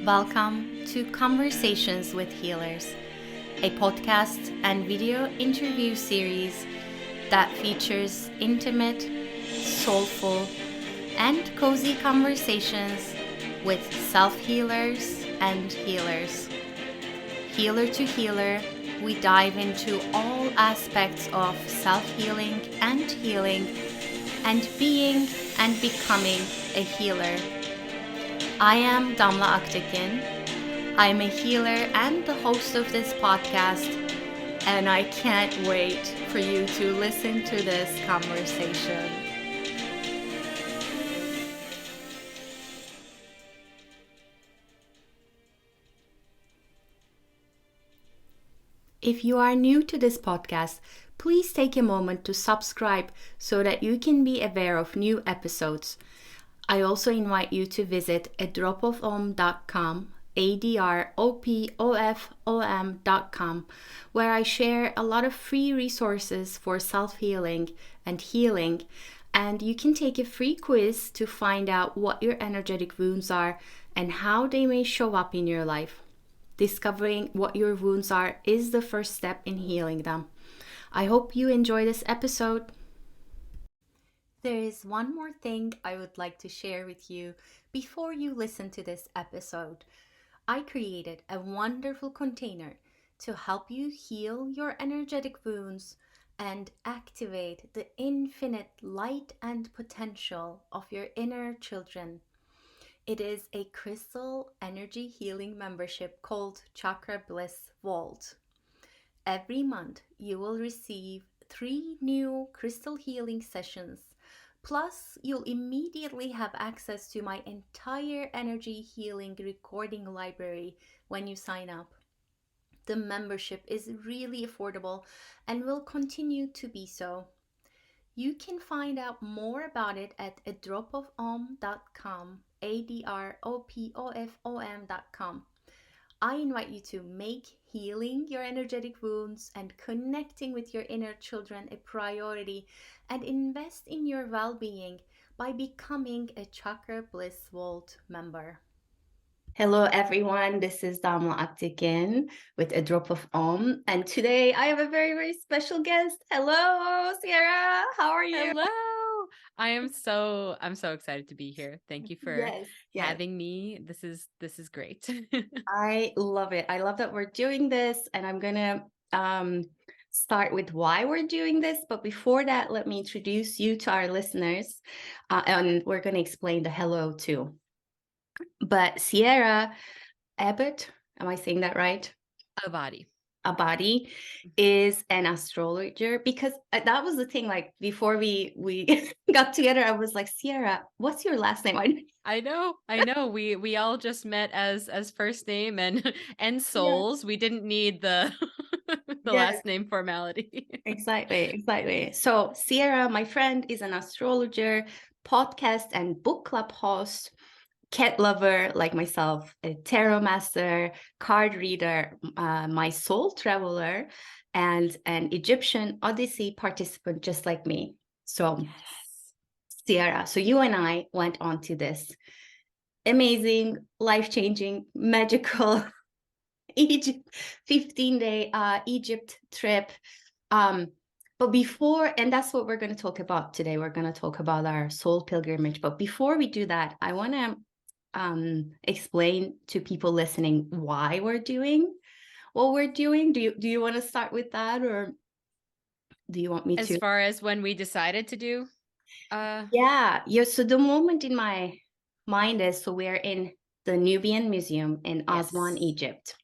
Welcome to Conversations with Healers, a podcast and video interview series that features intimate, soulful, and cozy conversations with self-healers and healers. Healer to healer, we dive into all aspects of self-healing and healing, and being and becoming a healer. I am Damla Aktekin. I am a healer and the host of this podcast, and I can't wait for you to listen to this conversation. If you are new to this podcast, please take a moment to subscribe so that you can be aware of new episodes. I also invite you to visit adropofom.com, adropofom.com, where I share a lot of free resources for self-healing and healing, and you can take a free quiz to find out what your energetic wounds are and how they may show up in your life. Discovering what your wounds are is the first step in healing them. I hope you enjoy this episode. There is one more thing I would like to share with you before you listen to this episode. I created a wonderful container to help you heal your energetic wounds and activate the infinite light and potential of your inner children. It is a crystal energy healing membership called Chakra Bliss Vault. Every month you will receive 3 new crystal healing sessions. Plus, you'll immediately have access to my entire energy healing recording library when you sign up. The membership is really affordable and will continue to be so. You can find out more about it at adropofom.com, adropofom.com. I invite you to make healing your energetic wounds and connecting with your inner children a priority and invest in your well-being by becoming a Chakra Bliss Vault member. Hello everyone, this is Damla Aktekin with A Drop of Om, and today I have a very, very special guest. Hello, Ciera, how are you? Hello. I'm so excited to be here. Thank you for having me. This is great. I love it. I love that we're doing this, and I'm gonna start with why we're doing this. But before that, let me introduce you to our listeners, and we're gonna explain the hello too. But Ciera Abbate, am I saying that right? Abbate is an astrologer, because that was the thing, like before we got together, I was like, Ciera, what's your last name? I know. We all just met as first name and souls. Yeah. We didn't need the last name formality. Exactly. So Ciera, my friend, is an astrologer, podcast and book club host, cat lover like myself, a tarot master, card reader, my soul traveler, and an Egyptian Odyssey participant just like me. So yes. Ciera, so you and I went on to this amazing, life-changing, magical Egypt 15-day Egypt trip. But before, and that's what we're going to talk about today. We're going to talk about our soul pilgrimage. But before we do that, I want to explain to people listening why we're doing what we're doing. Do you want to start with that, or do you want me to? As far as when we decided to do? Yeah. So the moment in my mind is, so we're in the Nubian Museum in Aswan, Egypt.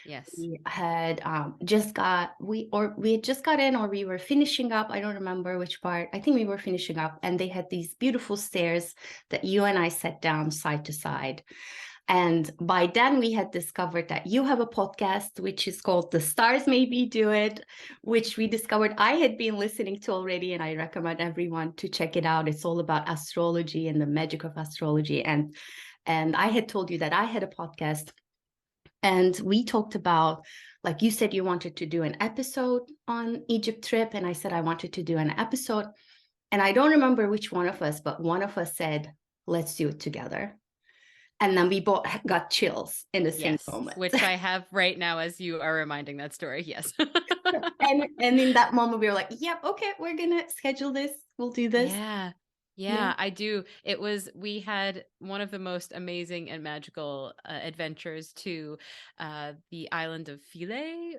Yes. We had just got in, or we were finishing up. I don't remember which part. I think we were finishing up, and they had these beautiful stairs that you and I sat down side to side. And by then we had discovered that you have a podcast, which is called The Stars Maybe Do It, which we discovered I had been listening to already, and I recommend everyone to check it out. It's all about astrology and the magic of astrology. And I had told you that I had a podcast. And we talked about, like you said, you wanted to do an episode on Egypt trip. And I said, I wanted to do an episode. And I don't remember which one of us, but one of us said, let's do it together. And then we both got chills in the same Yes, moment. which I have right now as you are reminding that story. Yes. And in that moment, we were like, yep, okay, we're going to schedule this. We'll do this. Yeah. Yeah. Yeah, I do. We had one of the most amazing and magical adventures to the island of Philae,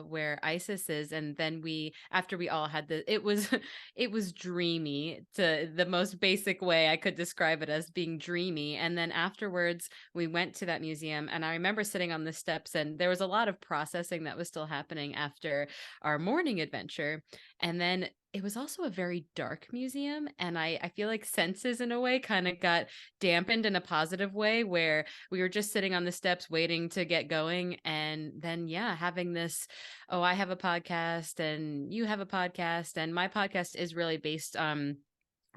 where Isis is. And then after we all had it was, it was dreamy to the most basic way I could describe it, as being dreamy. And then afterwards, we went to that museum. And I remember sitting on the steps, and there was a lot of processing that was still happening after our morning adventure. And then it was also a very dark museum, and I feel like senses in a way kind of got dampened in a positive way, where we were just sitting on the steps waiting to get going, and then yeah, having this, oh, I have a podcast and you have a podcast, and my podcast is really based on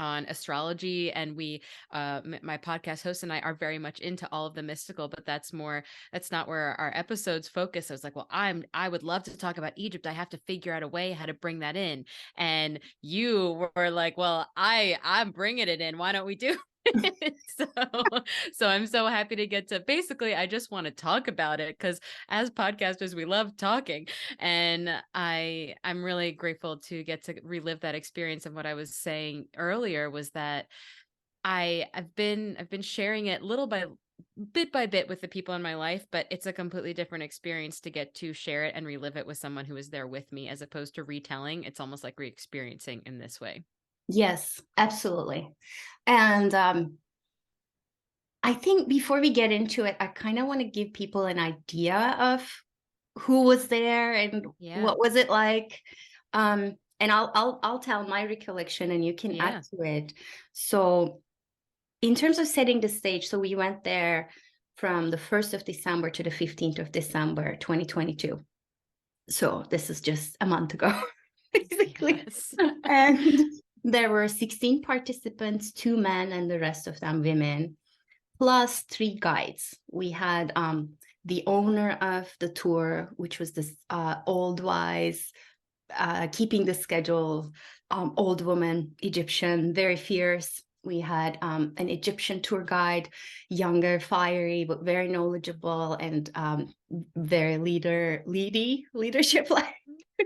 astrology, and my podcast host and I are very much into all of the mystical, but that's not where our episodes focus. I was like, well, I would love to talk about Egypt. I have to figure out a way how to bring that in. And you were like, well, I'm bringing it in, why don't we do so I'm so happy to get to, basically, I just want to talk about it, because as podcasters we love talking, and I'm really grateful to get to relive that experience. And what I was saying earlier was that I've been sharing it bit by bit with the people in my life, but it's a completely different experience to get to share it and relive it with someone who is there with me, as opposed to retelling. It's almost like re-experiencing in this way. Yes, absolutely. And I think before we get into it, I kind of want to give people an idea of who was there and Yeah. what was it like. And I'll tell my recollection, and you can add Yeah. to it. So in terms of setting the stage, so we went there from the 1st of December to the 15th of December, 2022. So this is just a month ago, basically. Yes. And there were 16 participants, 2 men and the rest of them women, plus 3 guides. We had the owner of the tour, which was this old wise, keeping the schedule, old woman, Egyptian, very fierce. We had an Egyptian tour guide, younger, fiery, but very knowledgeable, and very leadership like.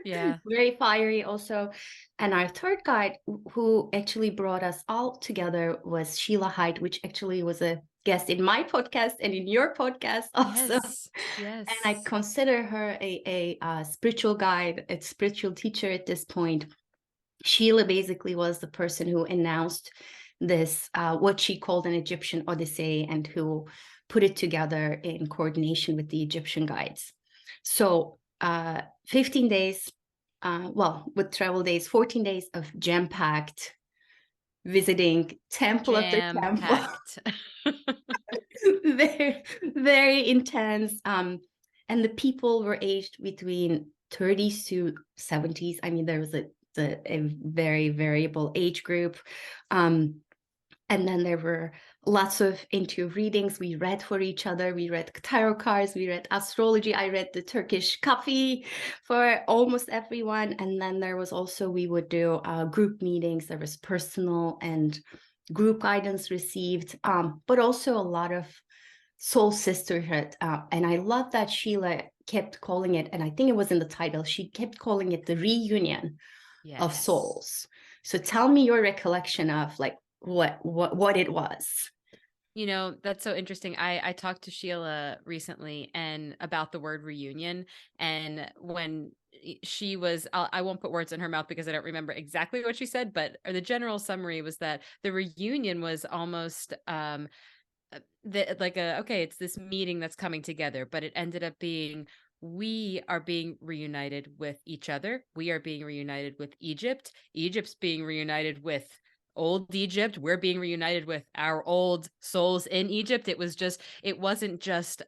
Yeah. Very fiery also. And our third guide, who actually brought us all together, was Sheila Hyde, which actually was a guest in my podcast and in your podcast also. Yes. Yes. And I consider her a spiritual guide, a spiritual teacher at this point. Sheila basically was the person who announced this, what she called an Egyptian Odyssey, and who put it together in coordination with the Egyptian guides. So 15 days, with travel days, 14 days of jam-packed visiting temple after temple. Jam-packed. Very, very intense. And the people were aged between 30s to 70s. I mean, there was a very variable age group. And then there were lots of intuitive readings. We read for each other. We read tarot cards. We read astrology. I read the Turkish coffee for almost everyone. And then there was also, we would do group meetings. There was personal and group guidance received, but also a lot of soul sisterhood. And I love that Sheila kept calling it, and I think it was in the title, she kept calling it the reunion of Yes. souls. So tell me your recollection of like what it was. You know, that's so interesting. I talked to Sheila recently and about the word reunion, and when she was, I won't put words in her mouth because I don't remember exactly what she said, but the general summary was that the reunion was almost okay, it's this meeting that's coming together, but it ended up being, we are being reunited with each other. We are being reunited with Egypt. Egypt's being reunited with old Egypt. We're being reunited with our old souls in Egypt. It wasn't just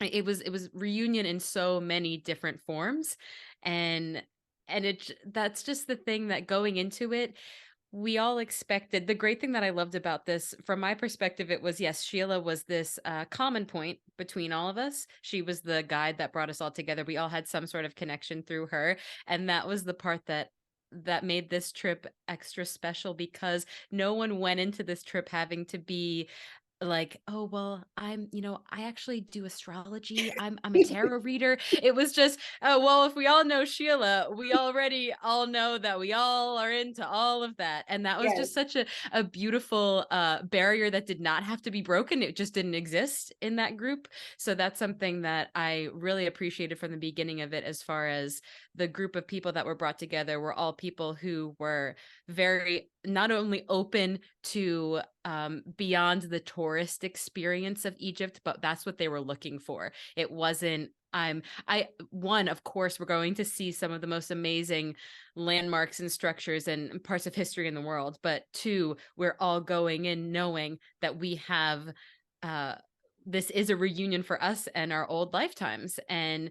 it was reunion in so many different forms. And that's just the thing, that going into it, we all expected. The great thing that I loved about this, from my perspective, it was, yes, Sheila was this common point between all of us. She was the guide that brought us all together. We all had some sort of connection through her, and that was the part that made this trip extra special, because no one went into this trip having to be like, oh well, I actually do astrology. I'm a tarot reader. It was just, oh well, if we all know Sheila, we already all know that we all are into all of that. And that was Yes. just such a beautiful barrier that did not have to be broken. It just didn't exist in that group. So that's something that I really appreciated from the beginning of it, as far as the group of people that were brought together were all people who were very not only open to beyond the tourist experience of Egypt, but that's what they were looking for. It wasn't I one, of course, we're going to see some of the most amazing landmarks and structures and parts of history in the world, but two, we're all going in knowing that we have uh this is a reunion for us and our old lifetimes, and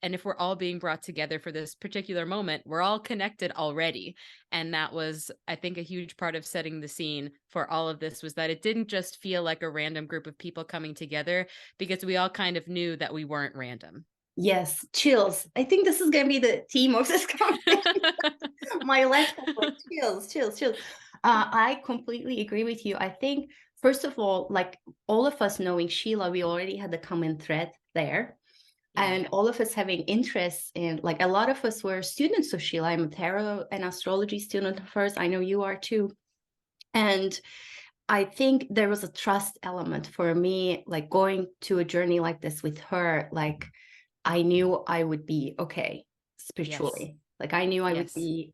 if we're all being brought together for this particular moment, we're all connected already. And that was, I think, a huge part of setting the scene for all of this, was that it didn't just feel like a random group of people coming together, because we all kind of knew that we weren't random. Yes, chills. I think this is going to be the theme of this conversation. My last one was chills, chills, chills. I completely agree with you. I think, first of all, like all of us knowing Sheila, we already had the common thread there. Yeah. And all of us having interests in, like, a lot of us were students of Sheila. I'm a tarot and astrology student of hers. I know you are too. And I think there was a trust element for me, like going to a journey like this with her. Like, I knew I would be okay Yes. spiritually. Like, I knew I would Yes. be,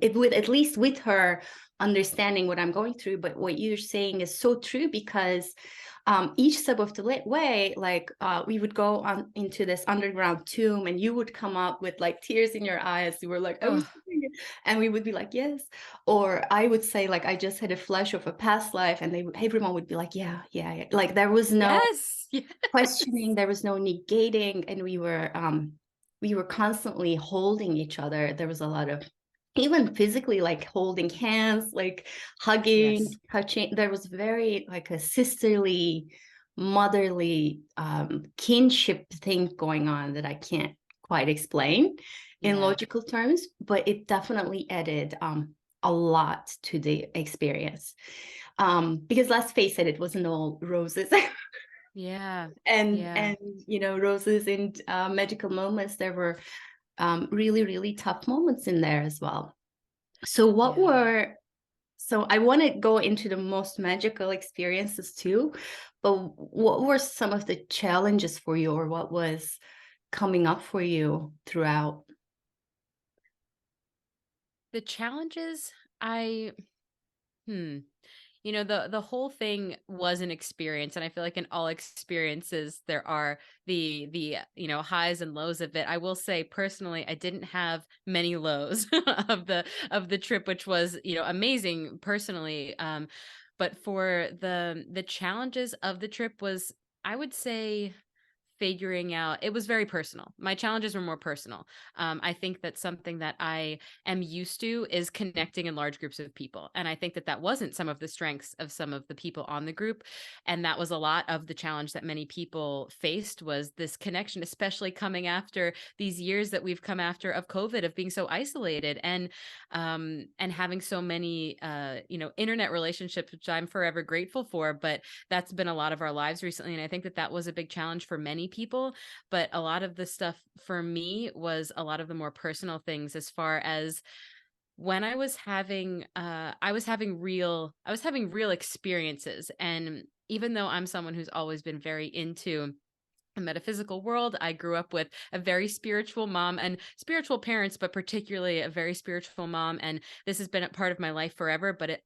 it would, at least with her, understanding what I'm going through. But what you're saying is so true, because each step of the way, like we would go on into this underground tomb, and you would come up with like tears in your eyes. You were like, I was Oh, doing it. And we would be like, yes. Or I would say, like, I just had a flash of a past life, and everyone would be like, yeah, yeah, yeah. Like, there was no yes. Yes. questioning, there was no negating, and we were constantly holding each other. There was a lot of, even physically, like holding hands, like hugging, Yes. touching. There was very like a sisterly, motherly kinship thing going on that I can't quite explain in Yeah. logical terms, but it definitely added a lot to the experience. Because let's face it, it wasn't all roses. Yeah. and Yeah. and roses and magical moments. There were really, really tough moments in there as well. So Yeah. I want to go into the most magical experiences too, but what were some of the challenges for you, or what was coming up for you throughout? The challenges, I hmm the whole thing was an experience, and I feel like in all experiences there are the highs and lows of it. I will say personally, I didn't have many lows of the trip, which was, amazing personally. But for the challenges of the trip was, I would say, figuring out, it was very personal. My challenges were more personal. I think that something that I am used to is connecting in large groups of people, and I think that that wasn't some of the strengths of some of the people on the group. And that was a lot of the challenge that many people faced, was this connection, especially coming after these years that we've come after of COVID, of being so isolated, and having so many internet relationships, which I'm forever grateful for. But that's been a lot of our lives recently, and I think that that was a big challenge for many people. But a lot of the stuff for me was a lot of the more personal things, as far as when I was having real experiences. And even though I'm someone who's always been very into a metaphysical world, I grew up with a very spiritual mom and spiritual parents, but particularly a very spiritual mom, and this has been a part of my life forever. But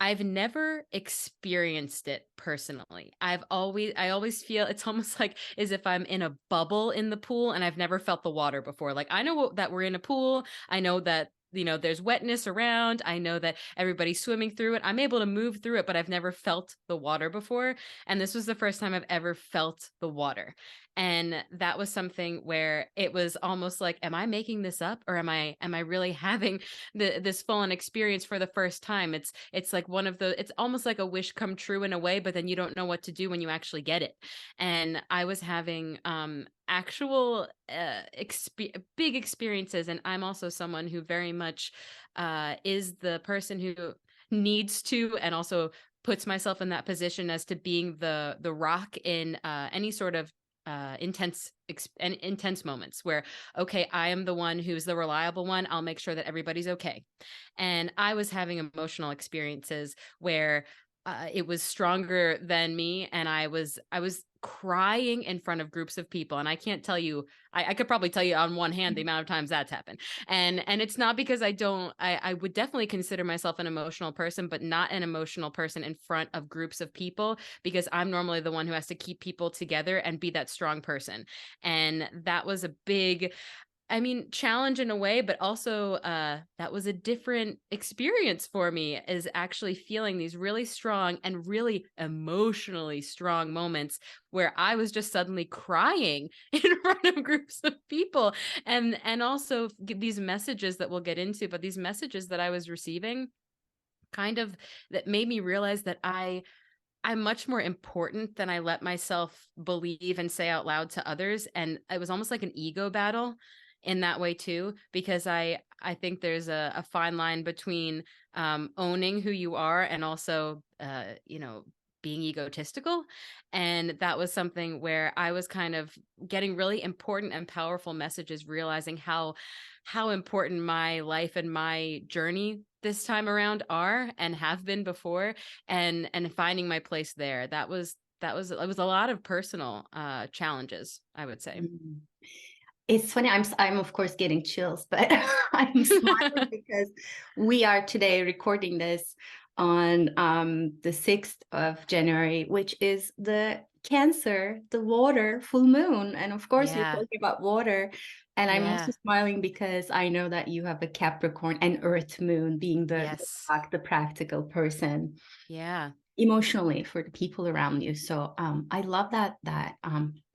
I've never experienced it personally. I always feel it's almost like as if I'm in a bubble in the pool, and I've never felt the water before. Like, I know that we're in a pool. I know that, there's wetness around. I know that everybody's swimming through it. I'm able to move through it, but I've never felt the water before. And this was the first time I've ever felt the water. And that was something where it was almost like, am I making this up, or am I really having this full on experience for the first time? It's like one of the, it's almost like a wish come true in a way, but then you don't know what to do when you actually get it. And I was having actual big experiences, and I'm also someone who very much is the person who needs to, and also puts myself in that position as to being the rock in any sort of intense moments where, okay, I am the one who's the reliable one. I'll make sure that everybody's okay. And I was having emotional experiences where it was stronger than me, and I was crying in front of groups of people. And I can't tell you, I could probably tell you on one hand the amount of times that's happened. And it's not because I would definitely consider myself an emotional person, but not an emotional person in front of groups of people, because I'm normally the one who has to keep people together and be that strong person. And that was a big, I mean, challenge in a way, but also that was a different experience for me, is actually feeling these really strong and really emotionally strong moments where I was just suddenly crying in front of groups of people. And also these messages that we'll get into, but these messages that I was receiving kind of, that made me realize that I'm much more important than I let myself believe and say out loud to others. And it was almost like an ego battle in that way too, because I think there's a fine line between owning who you are and also being egotistical. And that was something where I was kind of getting really important and powerful messages, realizing how important my life and my journey this time around are and have been before, and finding my place there. It was a lot of personal challenges, I would say. Mm. It's funny. I'm of course getting chills, but I'm smiling because we are today recording this on the 6th of January, which is the Cancer, the water full moon. And of course, we're Yeah. talking about water. And I'm also Yeah. smiling because I know that you have a Capricorn and Earth moon, being Yes. the practical person Yeah. emotionally for the people around you. So I love that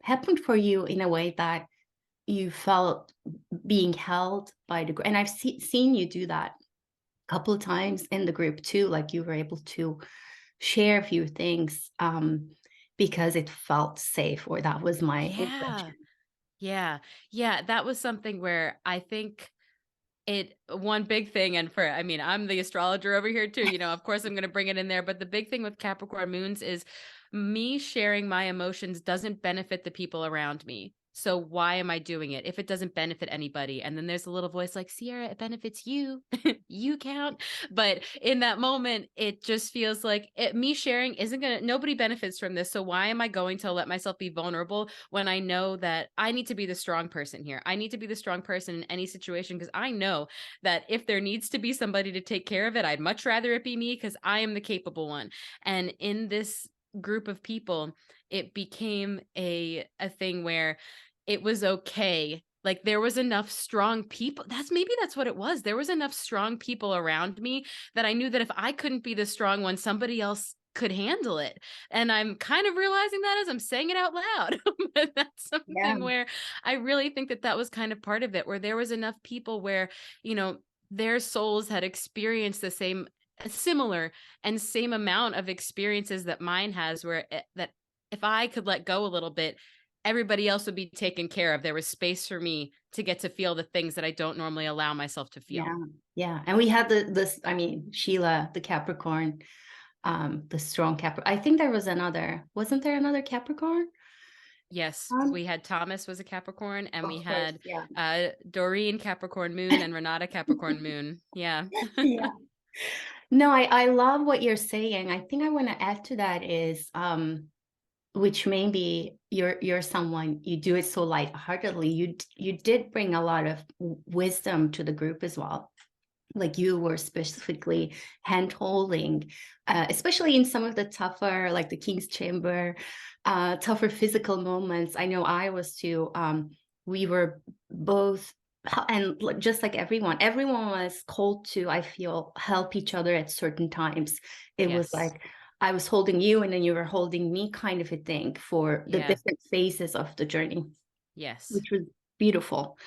happened for you in a way that you felt being held by the group. And I've seen you do that a couple of times in the group too. Like you were able to share a few things because it felt safe, or that was my Yeah. impression. Yeah. Yeah. That was something where I think one big thing, and for, I mean, I'm the astrologer over here too, of course I'm going to bring it in there, but the big thing with Capricorn moons is me sharing my emotions doesn't benefit the people around me. So why am I doing it if it doesn't benefit anybody? And then there's a little voice like, Sierra, it benefits you. You count. But in that moment, it just feels like me sharing isn't going to, nobody benefits from this. So why am I going to let myself be vulnerable when I know that I need to be the strong person here? I need to be the strong person in any situation, because I know that if there needs to be somebody to take care of it, I'd much rather it be me, because I am the capable one. And in this group of people, it became a thing where it was okay. Like there was enough strong people. That's what it was. There was enough strong people around me that I knew that if I couldn't be the strong one, somebody else could handle it. And I'm kind of realizing that as I'm saying it out loud. But that's Yeah. something where I really think that was kind of part of it, where there was enough people where, you know, their souls had experienced the similar and same amount of experiences that mine has, where that if I could let go a little bit, everybody else would be taken care of. There was space for me to get to feel the things that I don't normally allow myself to feel. Yeah. Yeah. And we had this, I mean, Sheila, the Capricorn, the strong Capricorn. I think wasn't there another Capricorn? Yes, Um, we had Thomas was a Capricorn, and we of course, had yeah. Doreen Capricorn moon and Renata Capricorn moon. Yeah. Yeah. No, I love what you're saying. I think I want to add to that is which maybe you're someone, you do it so lightheartedly. You did bring a lot of wisdom to the group as well. Like you were specifically hand holding, especially in some of the tougher, like the King's Chamber, tougher physical moments. I know I was too. We were both, and just like everyone was called to, I feel, help each other at certain times. It was Yes. like I was holding you and then you were holding me, kind of a thing, for the Yeah. different phases of the journey, Yes. which was beautiful.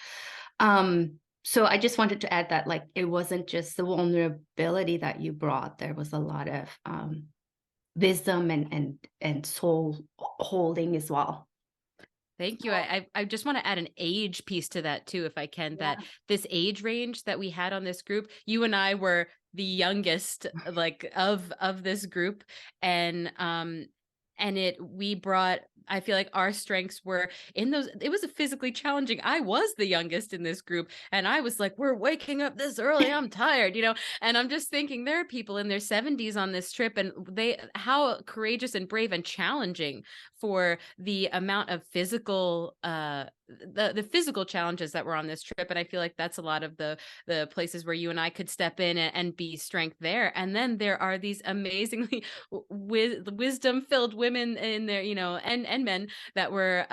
So I just wanted to add that, like, it wasn't just the vulnerability that you brought. There was a lot of wisdom and soul holding as well. Thank you. I just want to add an age piece to that too, if I can, that Yeah. this age range that we had on this group, you and I were the youngest, like, of this group, and we brought, I feel like our strengths were in those. It was a physically challenging. I was the youngest in this group, and I was like, we're waking up this early, I'm tired, and I'm just thinking there are people in their 70s on this trip, and they, how courageous and brave and challenging for the amount of physical the physical challenges that were on this trip. And I feel like that's a lot of the places where you and I could step in and be strength there. And then there are these amazingly wisdom filled women in there, and men that were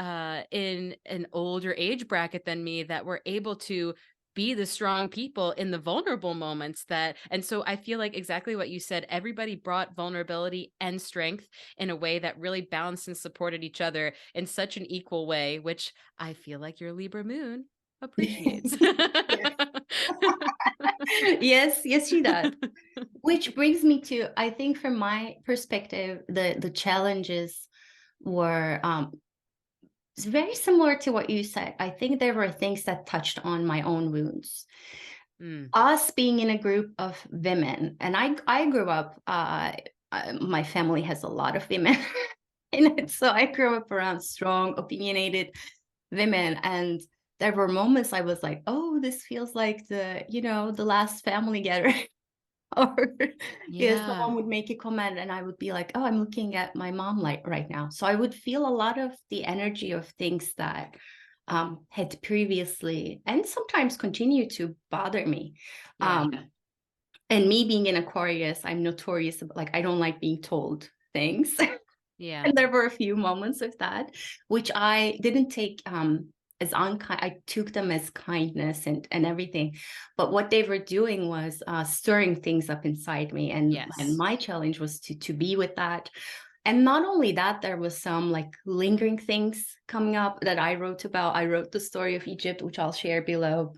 in an older age bracket than me, that were able to be the strong people in the vulnerable moments. And so I feel like exactly what you said, everybody brought vulnerability and strength in a way that really balanced and supported each other in such an equal way, which I feel like your Libra moon appreciates. Yes. Yes, she does. Which brings me to, I think from my perspective, the challenges were it's very similar to what you said. I think there were things that touched on my own wounds. Mm, Us being in a group of women, and I grew up, my family has a lot of women in it, so I grew up around strong, opinionated women, and there were moments I was like, oh, this feels like the last family gathering. Or yeah. someone would make a comment and I would be like, oh, I'm looking at my mom like right now. So I would feel a lot of the energy of things that had previously and sometimes continue to bother me. Yeah. And me being an Aquarius, I'm notorious about, like, I don't like being told things. Yeah. And there were a few moments of that, which I didn't take as unkind. I took them as kindness and everything. But what they were doing was stirring things up inside me. And Yes. my challenge was to be with that. And not only that, there was some like lingering things coming up that I wrote about. I wrote the story of Egypt, which I'll share below.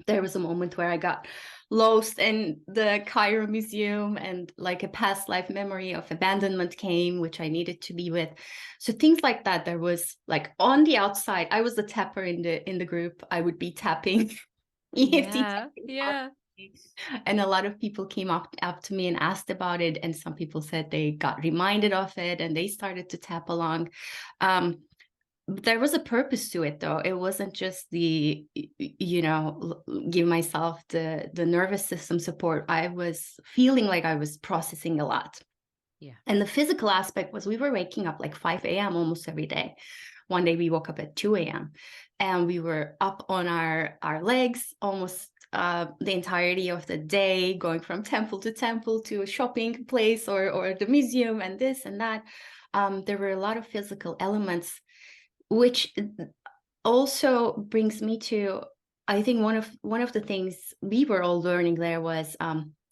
There was a moment where I got lost in the Cairo Museum, and like a past life memory of abandonment came, which I needed to be with. So things like that. There was like on the outside, I was the tapper in the group. I would be tapping, EFT Yeah. tapping. Yeah. And a lot of people came up to me and asked about it. And some people said they got reminded of it and they started to tap along. There was a purpose to it, though. It wasn't just give myself the nervous system support. I was feeling like I was processing a lot. Yeah. And the physical aspect was we were waking up like 5 a.m. almost every day. One day we woke up at 2 a.m. and we were up on our legs almost the entirety of the day, going from temple to a shopping place or the museum and this and that. There were a lot of physical elements, which also brings me to, I think one of the things we were all learning there was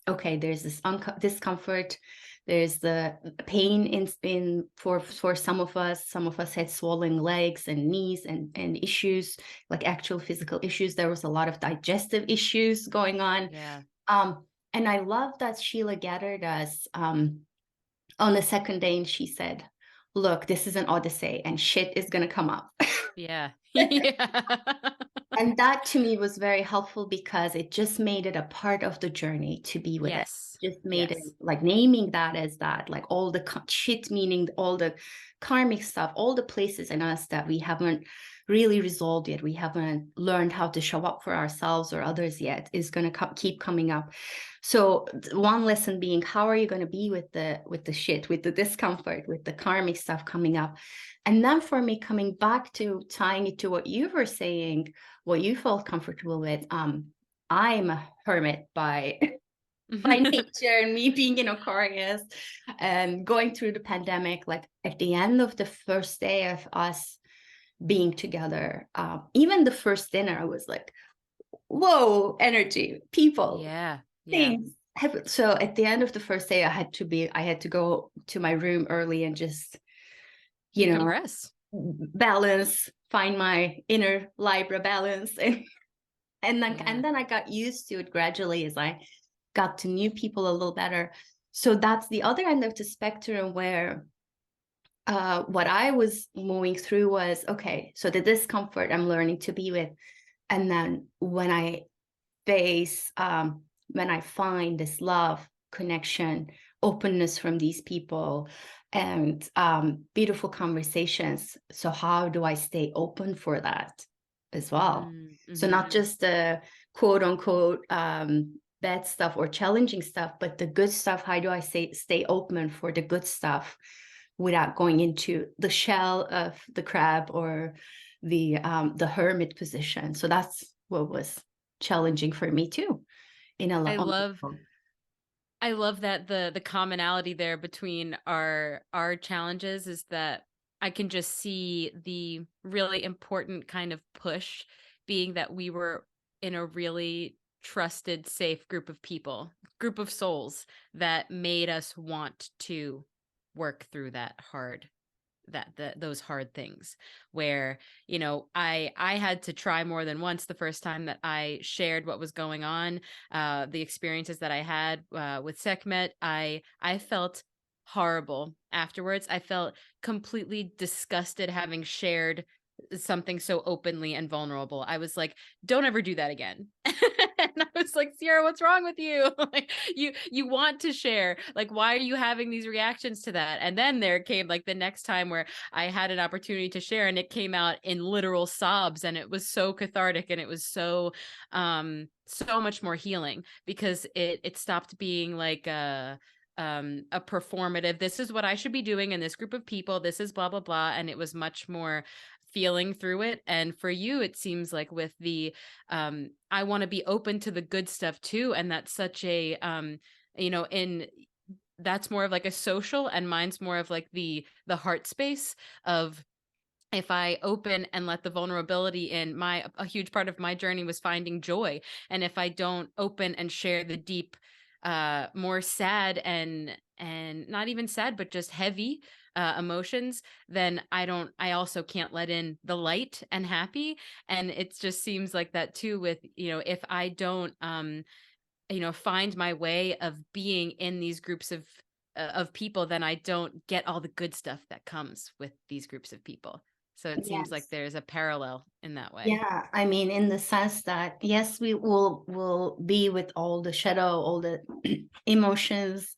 okay, there's this discomfort, there's the pain in for some of us had swollen legs and knees and issues, like actual physical issues. There was a lot of digestive issues going on. Yeah. And I love that Sheila gathered us on the second day and she said, look, this is an Odyssey and shit is going to come up. Yeah. Yeah. And that to me was very helpful because it just made it a part of the journey to be with it. Yes. Just made it Yes. like naming that as that, like all the shit, meaning all the karmic stuff, all the places in us that we haven't really resolved yet. We haven't learned how to show up for ourselves or others yet, is going to keep coming up. So one lesson being, how are you going to be with the shit, with the discomfort, with the karmic stuff coming up? And then for me, coming back to tying it to what you were saying, what you felt comfortable with, I'm a hermit by nature, and me being in Aquarius and going through the pandemic, like at the end of the first day of us being together, even the first dinner, I was like, whoa, energy, people, Yeah. Yeah. things. So at the end of the first day, I had to go to my room early and just, you know, Decompress. balance, find my inner Libra balance. And Yeah. then I got used to it gradually as I got to know people a little better. So that's the other end of the spectrum where what I was moving through was, okay, so the discomfort I'm learning to be with. And then when I face when I find this love, connection, openness from these people, and beautiful conversations. So how do I stay open for that as well? So Mm-hmm. not just the quote unquote bad stuff or challenging stuff, but the good stuff. How do I stay open for the good stuff without going into the shell of the crab or the hermit position? So that's what was challenging for me too. In a I lot. love I love that the commonality there between our challenges is that I can just see the really important kind of push being that we were in a really trusted, safe group of people, group of souls that made us want to work through those hard things where I had to try more than once the first time that I shared what was going on, the experiences that I had with Sekhmet. I felt horrible afterwards. I felt completely disgusted having shared something so openly and vulnerable. I was like, don't ever do that again. And I was like, Ciera, what's wrong with you? Like, you want to share. Like, why are you having these reactions to that? And then there came like the next time where I had an opportunity to share, and it came out in literal sobs, and it was so cathartic, and it was so much more healing because it stopped being like a performative, this is what I should be doing in this group of people, this is blah blah blah, and it was much more feeling through it. And for you, it seems like with the I want to be open to the good stuff too, and that's such a in that's more of like a social, and mine's more of like the heart space of, if I open and let the vulnerability in, a huge part of my journey was finding joy. And if I don't open and share the deep, more sad and not even sad, but just heavy emotions, then I also can't let in the light and happy. And it just seems like that too with, if I don't, find my way of being in these groups of people, then I don't get all the good stuff that comes with these groups of people. So it seems like Yes. there's a parallel in that way. Yeah, I mean, in the sense that yes, we will be with all the shadow, all the emotions,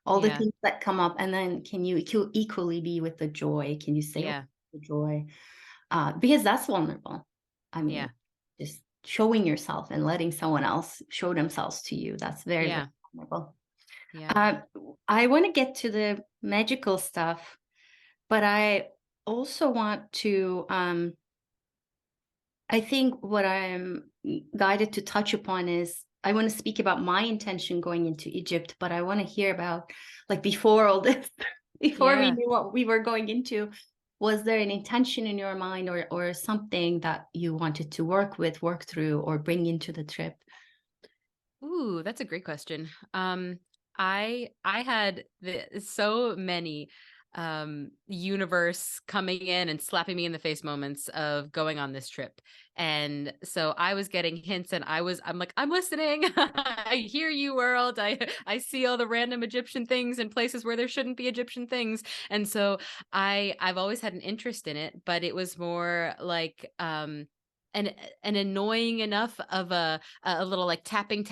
all the Yeah. things that come up, and then can you equally be with the joy? Can you say Yeah. the joy? Because that's vulnerable. I mean, Yeah. just showing yourself and letting someone else show themselves to you. That's very, very Yeah. vulnerable. Yeah. Uh, I want to get to the magical stuff, but I also want to. I think what I'm guided to touch upon is I want to speak about my intention going into Egypt, but I want to hear about, like, before all this, before we Yeah. knew what we were going into, was there an intention in your mind or something that you wanted to work through, or bring into the trip? Ooh, that's a great question. I had so many universe coming in and slapping me in the face moments of going on this trip. And so I was getting hints, and I'm like, I'm listening. I hear you, world. I see all the random Egyptian things in places where there shouldn't be Egyptian things. And so I've always had an interest in it, but it was more like an annoying enough of a little like tapping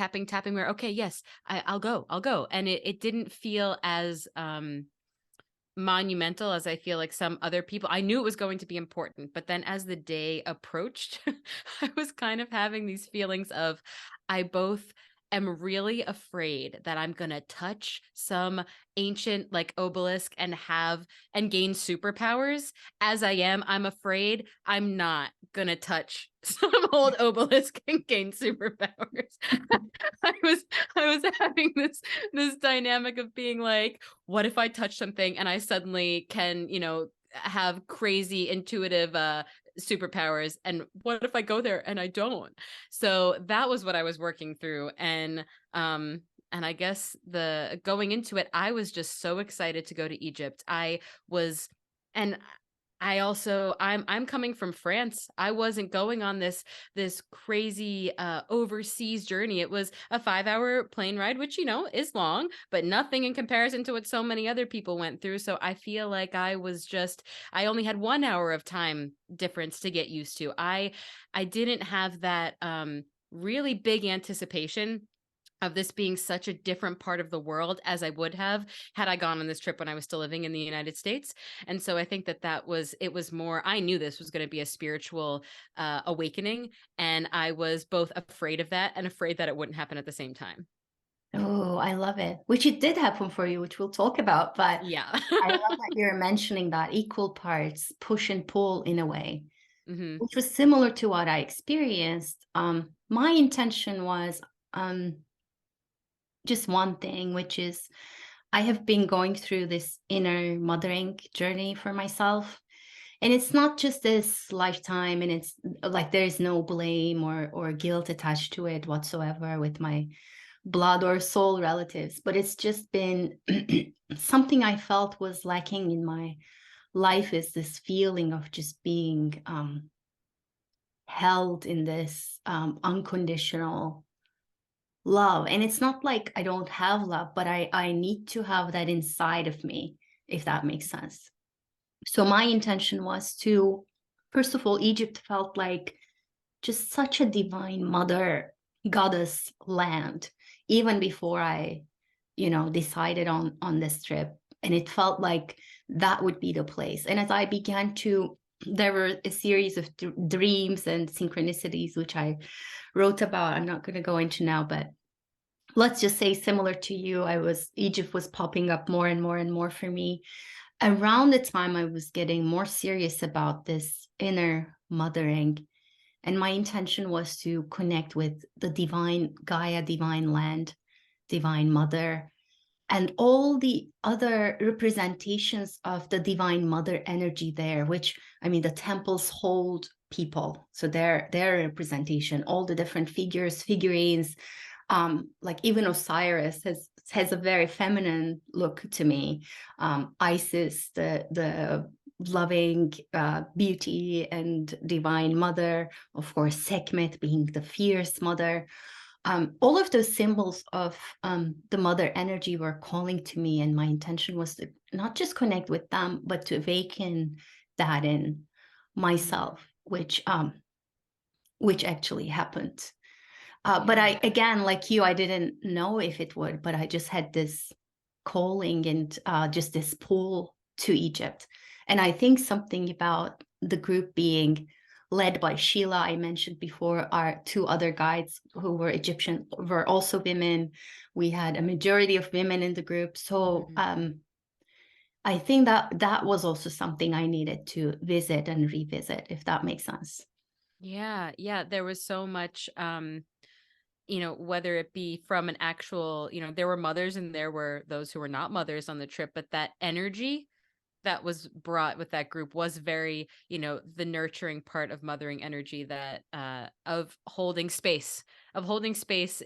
where, okay, yes, I'll go. And it didn't feel as monumental as I feel like some other people. I knew it was going to be important, but then as the day approached, I was kind of having these feelings of, I both am really afraid that I'm going to touch some ancient like obelisk and gain superpowers. As I'm afraid I'm not going to touch some old obelisk and gain superpowers. I was I was having this dynamic of being like, what if I touch something and I suddenly can, have crazy intuitive superpowers, and what if I go there and I don't? So that was what I was working through. And I guess the going into it, I was just so excited to go to Egypt. I was and I also I'm coming from France. I wasn't going on this crazy overseas journey. It was a 5-hour plane ride, which is long, but nothing in comparison to what so many other people went through. So I feel like I only had 1 hour of time difference to get used to. I didn't have that really big anticipation of this being such a different part of the world as I would have had I gone on this trip when I was still living in the United States. And so I think that it was more, I knew this was going to be a spiritual awakening. And I was both afraid of that and afraid that it wouldn't happen at the same time. Oh, I love it. Which it did happen for you, which we'll talk about. But Yeah. I love that you're mentioning that equal parts, push and pull in a way, Hmm. which was similar to what I experienced. My intention was just one thing, which is I have been going through this inner mothering journey for myself. And it's not just this lifetime, and it's like there's no blame or guilt attached to it whatsoever with my blood or soul relatives, but it's just been something I felt was lacking in my life, is this feeling of just being held in this unconditional love. And it's not like I don't have love, but I need to have that inside of me, if that makes sense. So my intention was to, first of all, Egypt felt like just such a divine mother goddess land, even before I, decided on this trip. And it felt like that would be the place. And as I began to, there were a series of dreams and synchronicities, which I wrote about. I'm not going to go into now, but let's just say similar to you, Egypt was popping up more and more and more for me. Around the time I was getting more serious about this inner mothering, and my intention was to connect with the divine Gaia, divine land, divine mother, and all the other representations of the divine mother energy there, which, I mean, the temples hold people. So their representation, all the different figures, figurines, like even Osiris has a very feminine look to me. Isis, the loving beauty and divine mother, of course, Sekhmet being the fierce mother. All of those symbols of the mother energy were calling to me, and my intention was to not just connect with them, but to awaken that in myself, which actually happened. But Yeah. I, again, like you, I didn't know if it would, but I just had this calling and just this pull to Egypt. And I think something about the group being led by Sheila, I mentioned before, our two other guides who were Egyptian, were also women. We had a majority of women in the group. So Mhm. I think that was also something I needed to visit and revisit, if that makes sense. Yeah. Yeah. There was so much, whether it be from an actual, there were mothers and there were those who were not mothers on the trip, but that energy that was brought with that group was very, the nurturing part of mothering energy, that of holding space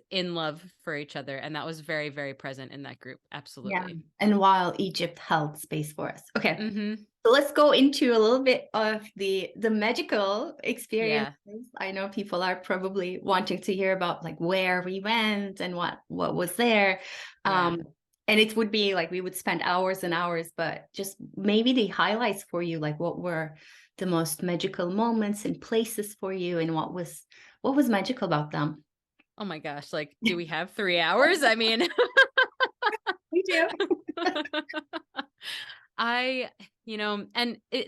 in love for each other. And that was very, very present in that group. Yeah. Absolutely. And while Egypt held space for us. Okay. Hmm. So let's go into a little bit of the magical experiences. Yeah. I know people are probably wanting to hear about like where we went and what was there. Yeah. And it would be like we would spend hours and hours, but just maybe the highlights for you, like what were the most magical moments and places for you, and what was magical about them? Oh my gosh. Like, do we have 3 hours? I mean, We do. I,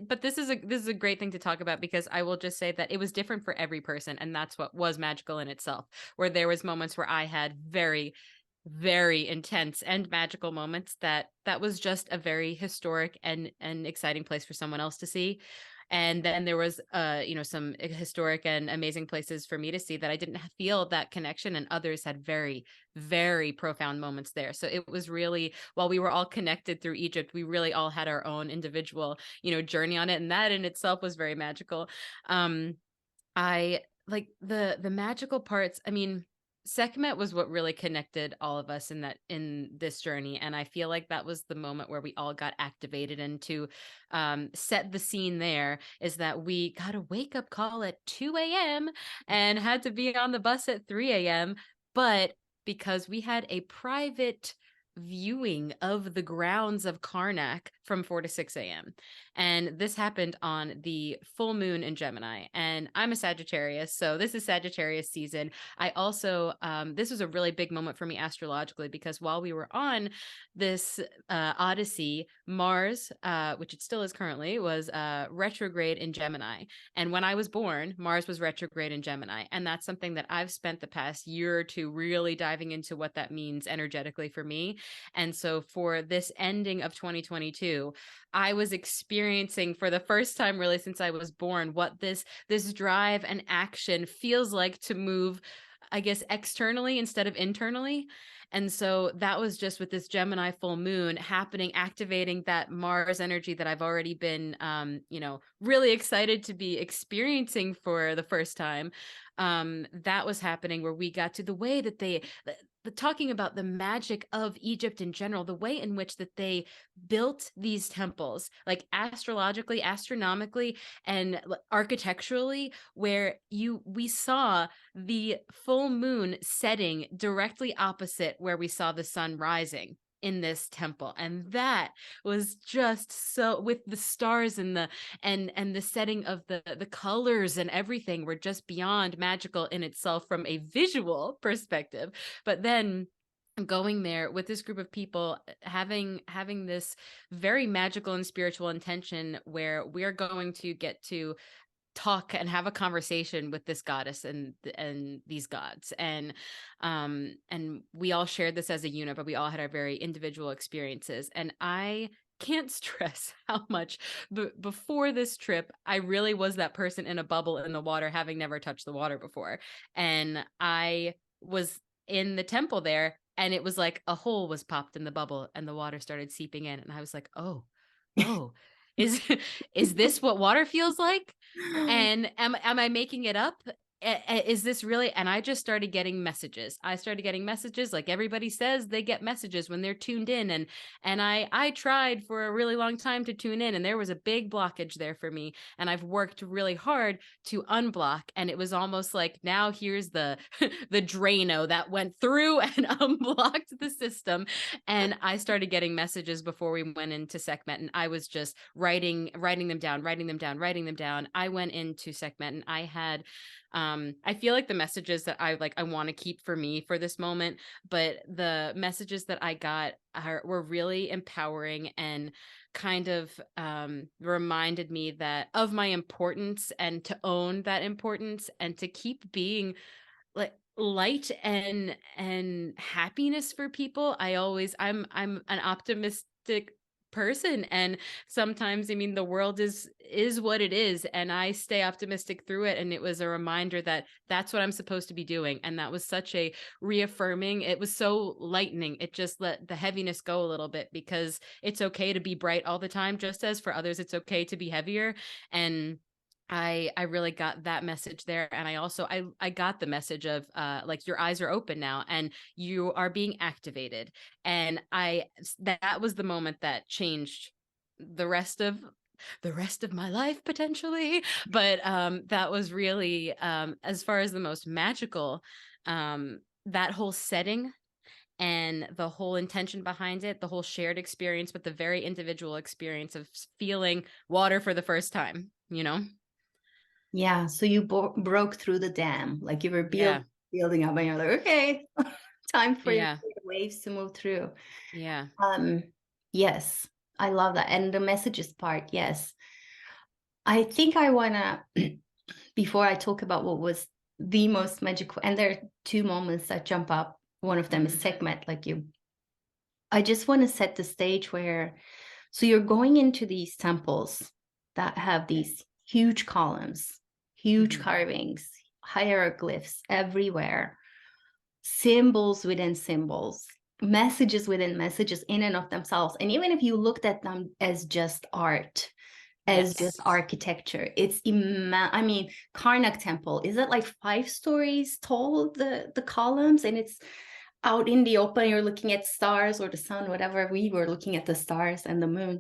but this is a great thing to talk about, because I will just say that it was different for every person, and that's what was magical in itself. Where there was moments where I had very, very intense and magical moments, that was just a very historic and exciting place for someone else to see. And then there was some historic and amazing places for me to see that I didn't feel that connection, and others had very, very profound moments there. So it was really, while we were all connected through Egypt, we really all had our own individual, journey on it, and that in itself was very magical. I like the magical parts. I mean, Sekhmet was what really connected all of us in this journey, and I feel like that was the moment where we all got activated. And to set the scene, there is that we got a wake up call at 2 a.m. and had to be on the bus at 3 a.m. But because we had a private viewing of the grounds of Karnak from 4 to 6 a.m. And this happened on the full moon in Gemini. And I'm a Sagittarius, so this is Sagittarius season. I also, this was a really big moment for me astrologically, because while we were on this Odyssey, Mars, which it still is currently, was retrograde in Gemini. And when I was born, Mars was retrograde in Gemini. And that's something that I've spent the past year or two really diving into what that means energetically for me. And so for this ending of 2022, I was experiencing for the first time really since I was born what this drive and action feels like to move, I guess, externally instead of internally. And so that was just with this Gemini full moon happening, activating that Mars energy that I've already been, really excited to be experiencing for the first time. That was happening where we got to the way that talking about the magic of Egypt in general, the way in which that they built these temples, like astrologically, astronomically, and architecturally, where we saw the full moon setting directly opposite where we saw the sun rising in this temple. And that was just so, with the stars and the setting of the colors and everything, were just beyond magical in itself from a visual perspective. But then going there with this group of people, having this very magical and spiritual intention where we're going to get to talk and have a conversation with this goddess and these gods, and we all shared this as a unit, but we all had our very individual experiences. And I can't stress how much before this trip I really was that person in a bubble in the water, having never touched the water before. And I was in the temple there, and it was like a hole was popped in the bubble and the water started seeping in, and I was like, oh, is is this what water feels like? And am I making it up? Is this really? And I just started getting messages. I started getting messages, like everybody says they get messages when they're tuned in. And I tried for a really long time to tune in, and there was a big blockage there for me. And I've worked really hard to unblock. And it was almost like, now here's the the Drano that went through and unblocked the system. And I started getting messages before we went into Sekhmet, and I was just writing them down. I went into Sekhmet, and I had I feel like the messages that I want to keep for me for this moment, but the messages that I got were really empowering and kind of reminded me that of my importance, and to own that importance, and to keep being like light and happiness for people. I'm an optimistic person, and sometimes, I mean, the world is what it is, and I stay optimistic through it. And it was a reminder that that's what I'm supposed to be doing. And that was such a reaffirming, it was so lightening. It just let the heaviness go a little bit, because it's okay to be bright all the time, just as for others it's okay to be heavier. And I really got that message there. And I also I got the message of like, your eyes are open now and you are being activated. And that was the moment that changed the rest of my life potentially. But that was really, as far as the most magical, that whole setting and the whole intention behind it, the whole shared experience, but the very individual experience of feeling water for the first time, you know? Yeah, so you broke through the dam, like you were Yeah. building up, and you're like, okay, time for Yeah. the waves to move through. Yeah. Yes, I love that. And the messages part, yes. I think I wanna, before I talk about what was the most magical, and there are two moments that jump up. One of them is Sekhmet, like you. I just want to set the stage where, so you're going into these temples that have these huge columns, huge carvings, hieroglyphs everywhere, symbols within symbols, messages within messages in and of themselves. And even if you looked at them as just art, as just architecture, it's I mean, Karnak Temple, is it like 5 stories tall, the columns, and it's out in the open, you're looking at stars or the sun, whatever. We were looking at the stars and the moon.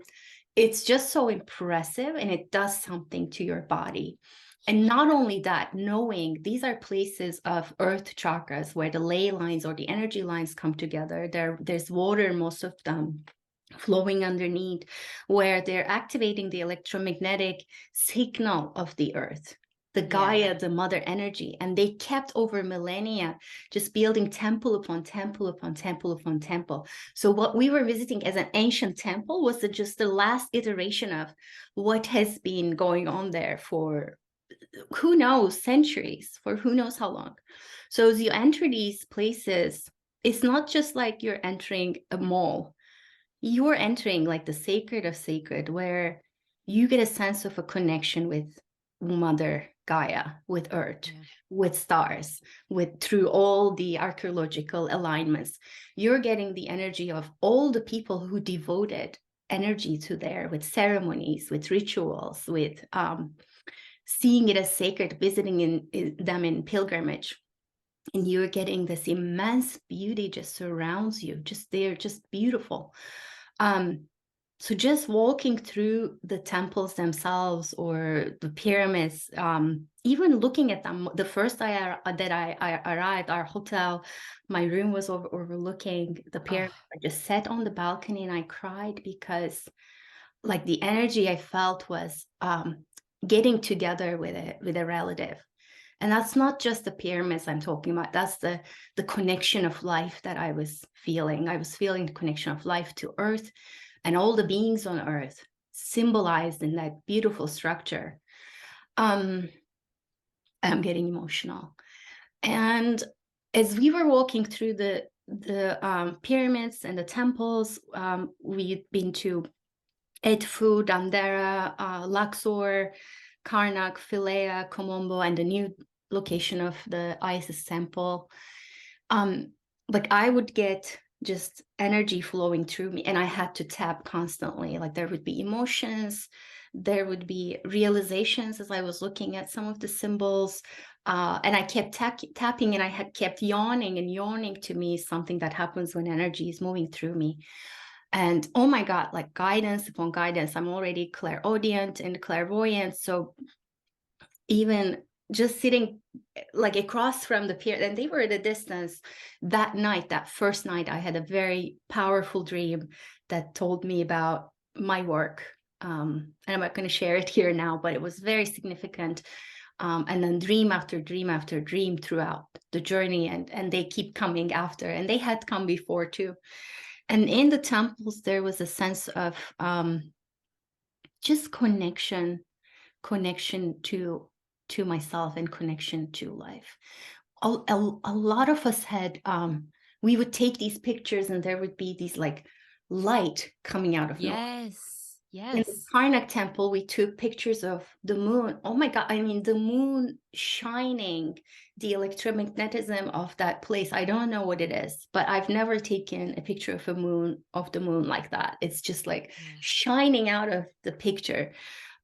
It's just so impressive, and it does something to your body. And not only that, knowing these are places of earth chakras where the ley lines or the energy lines come together. There's water, most of them flowing underneath, where they're activating the electromagnetic signal of the earth, the Gaia, the mother energy. And they kept over millennia just building temple upon temple upon temple upon temple. So what we were visiting as an ancient temple was just the last iteration of what has been going on there for who knows, centuries, for who knows how long. So as you enter these places, it's not just like you're entering a mall. You're entering like the sacred of sacred, where you get a sense of a connection with Mother Gaia, with Earth, with stars, with through all the archaeological alignments. You're getting the energy of all the people who devoted energy to there, with ceremonies, with rituals, with seeing it as sacred, visiting them in pilgrimage. And you're getting this immense beauty just surrounds you. They're just beautiful. So just walking through the temples themselves or the pyramids, even looking at them, the first day that I arrived, our hotel, my room was overlooking the pyramid. I just sat on the balcony and I cried because like the energy I felt was getting together with a relative. And that's not just the pyramids I'm talking about. That's the connection of life that I was feeling. I was feeling the connection of life to Earth and all the beings on Earth symbolized in that beautiful structure. I'm getting emotional. And as we were walking through the pyramids and the temples, we'd been to Edfu, Dendera, Luxor, Karnak, Philae, Komombo, and the new location of the Isis temple. Like I would get just energy flowing through me, and I had to tap constantly. Like there would be emotions, there would be realizations as I was looking at some of the symbols. And I kept tapping, and I had kept yawning, and yawning to me is something that happens when energy is moving through me. And oh my God, like guidance upon guidance. I'm already clairaudient and clairvoyant. So even just sitting like across from the pier, and they were at a distance that night, that first night, I had a very powerful dream that told me about my work. And I'm not going to share it here now, but it was very significant. And then dream after dream after dream throughout the journey, and they keep coming after, and they had come before too. And in the temples, there was a sense of just connection to myself and connection to life. A lot of us had, we would take these pictures and there would be these like light coming out of nowhere. In the Karnak Temple, we took pictures of the moon. Oh my God, I mean, the moon shining, the electromagnetism of that place. I don't know what it is, but I've never taken a picture of the moon like that. It's just like shining out of the picture.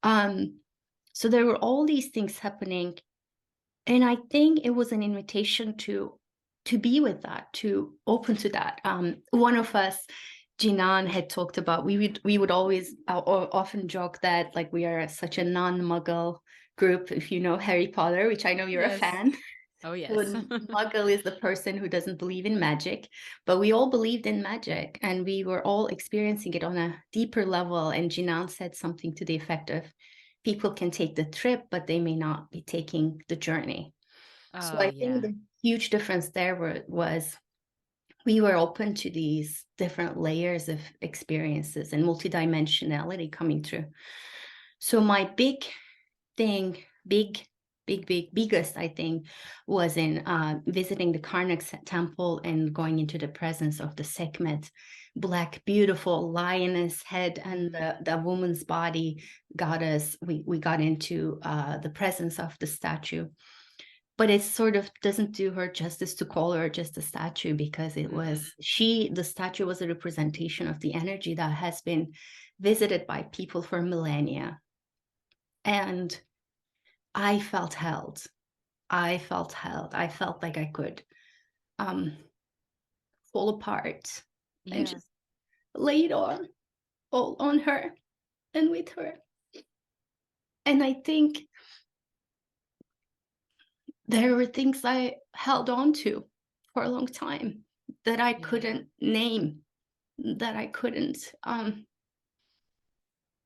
So there were all these things happening. And I think it was an invitation to be with that, to open to that. One of us, Jinan, had talked about, we would always often joke that like we are such a non-Muggle group, if you know Harry Potter, which I know you're a fan. Oh, yes. Muggle is the person who doesn't believe in magic, but we all believed in magic and we were all experiencing it on a deeper level. And Jinan said something to the effect of, people can take the trip, but they may not be taking the journey. So I think the huge difference there was we were open to these different layers of experiences and multidimensionality coming through. So my big thing, biggest, I think, was in visiting the Karnak Temple and going into the presence of the Sekhmet, black, beautiful lioness head and the woman's body goddess. We got into the presence of the statue. But it sort of doesn't do her justice to call her just a statue, because it was the statue was a representation of the energy that has been visited by people for millennia. And I felt held. I felt like I could fall apart and just lay it all on her and with her. And I think there were things I held on to for a long time that I Yeah. couldn't name, that I couldn't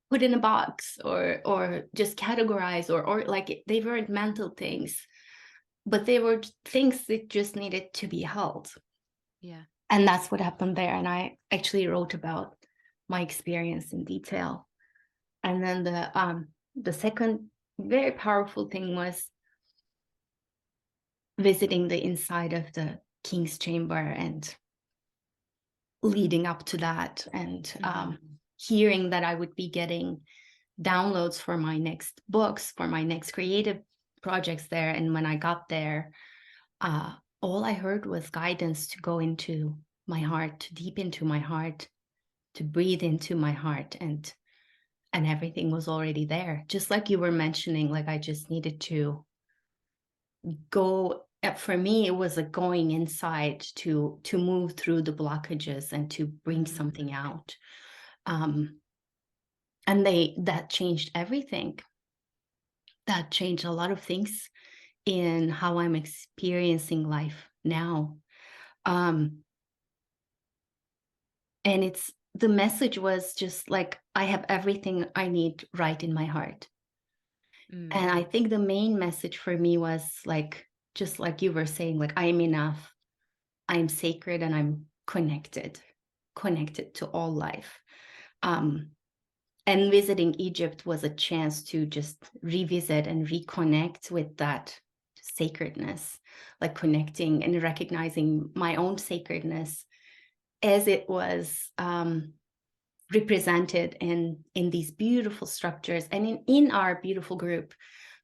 put in a box or just categorize, or like they weren't mental things, but they were things that just needed to be held. Yeah. And that's what happened there. And I actually wrote about my experience in detail. And then the second very powerful thing was visiting the inside of the king's chamber and leading up to that, and Mhm. hearing that I would be getting downloads for my next books, for my next creative projects there. And when I got there, all I heard was guidance to go into my heart, to deep into my heart, to breathe into my heart, and everything was already there. Just like you were mentioning, like I just needed to go. For me, it was like going inside to move through the blockages and to bring Mm. something out. Um, and that changed everything. That changed a lot of things in how I'm experiencing life now. Um, and it's the message was just like I have everything I need right in my heart. And Mm. I think the main message for me was like, just like you were saying, like I am enough, I'm sacred, and I'm connected to all life. Um, and visiting Egypt was a chance to just revisit and reconnect with that sacredness, like connecting and recognizing my own sacredness as it was represented in these beautiful structures and in our beautiful group.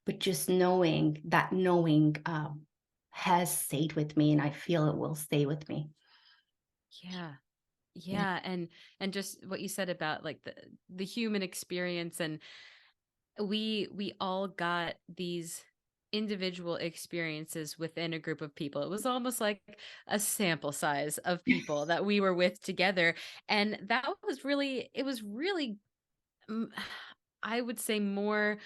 But just knowing that knowing has stayed with me, and I feel it will stay with me. Yeah. Yeah. Yeah, and just what you said about like the human experience, and we all got these individual experiences within a group of people. It was almost like a sample size of people that we were with together, and that was really, it was really mm, I would say more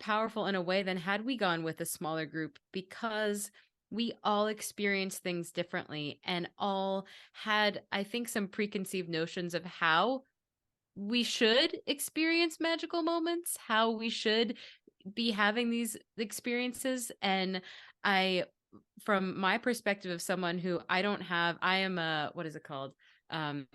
powerful in a way than had we gone with a smaller group, because we all experienced things differently and all had, I think, some preconceived notions of how we should experience magical moments, how we should be having these experiences. And I, from my perspective of someone who I don't have, I am a, what is it called? Um,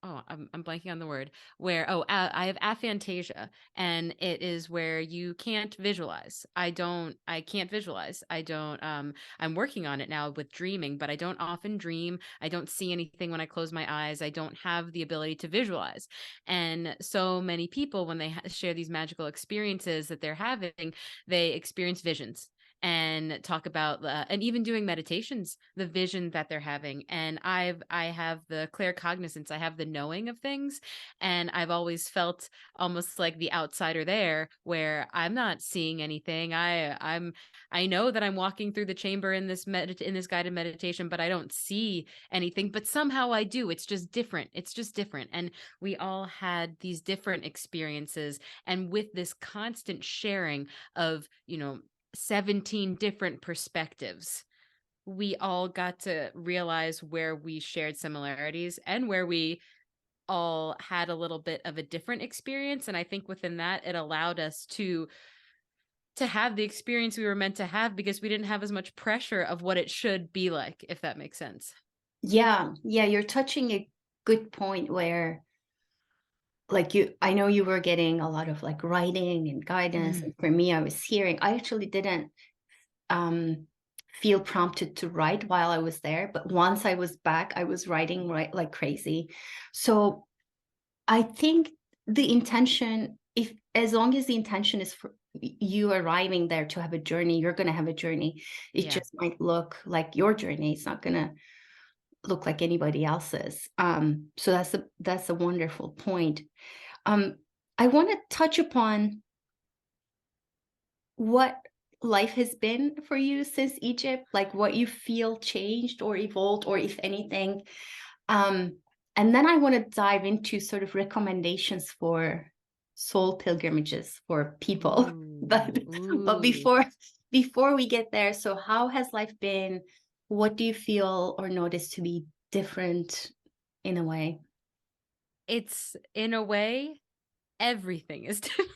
Oh, I'm blanking on the word. Where, I have aphantasia, and it is where you can't visualize. I can't visualize. I don't. I'm working on it now with dreaming, but I don't often dream. I don't see anything when I close my eyes. I don't have the ability to visualize. And so many people, when they share these magical experiences that they're having, they experience visions and talk about and even doing meditations, the vision that they're having. And I have the claircognizance, I have the knowing of things, and I've always felt almost like the outsider there, where I'm not seeing anything. I know that I'm walking through the chamber in this in this guided meditation, but I don't see anything, but somehow I do. It's just different. It's just different. And we all had these different experiences, and with this constant sharing of, 17 different perspectives, we all got to realize where we shared similarities and where we all had a little bit of a different experience. And I think within that, it allowed us to have the experience we were meant to have, because we didn't have as much pressure of what it should be like, if that makes sense. Yeah, you're touching a good point where, like, I know you were getting a lot of like writing and guidance, Mm. and for me I was hearing. I actually didn't um feel prompted to write while I was there, but once I was back I was writing right like crazy. So I think the intention, if as long as the intention is for you arriving there to have a journey, you're going to have a journey. It Yeah. just might look like your journey. It's not going to look like anybody else's. So that's a wonderful point. Um, I want to touch upon what life has been for you since Egypt, like what you feel changed or evolved, or if anything. Um, and then I want to dive into sort of recommendations for soul pilgrimages for people. But Ooh, but ooh. before before we get there, so how has life been? What do you feel or notice to be different in a way? It's in a way everything is different.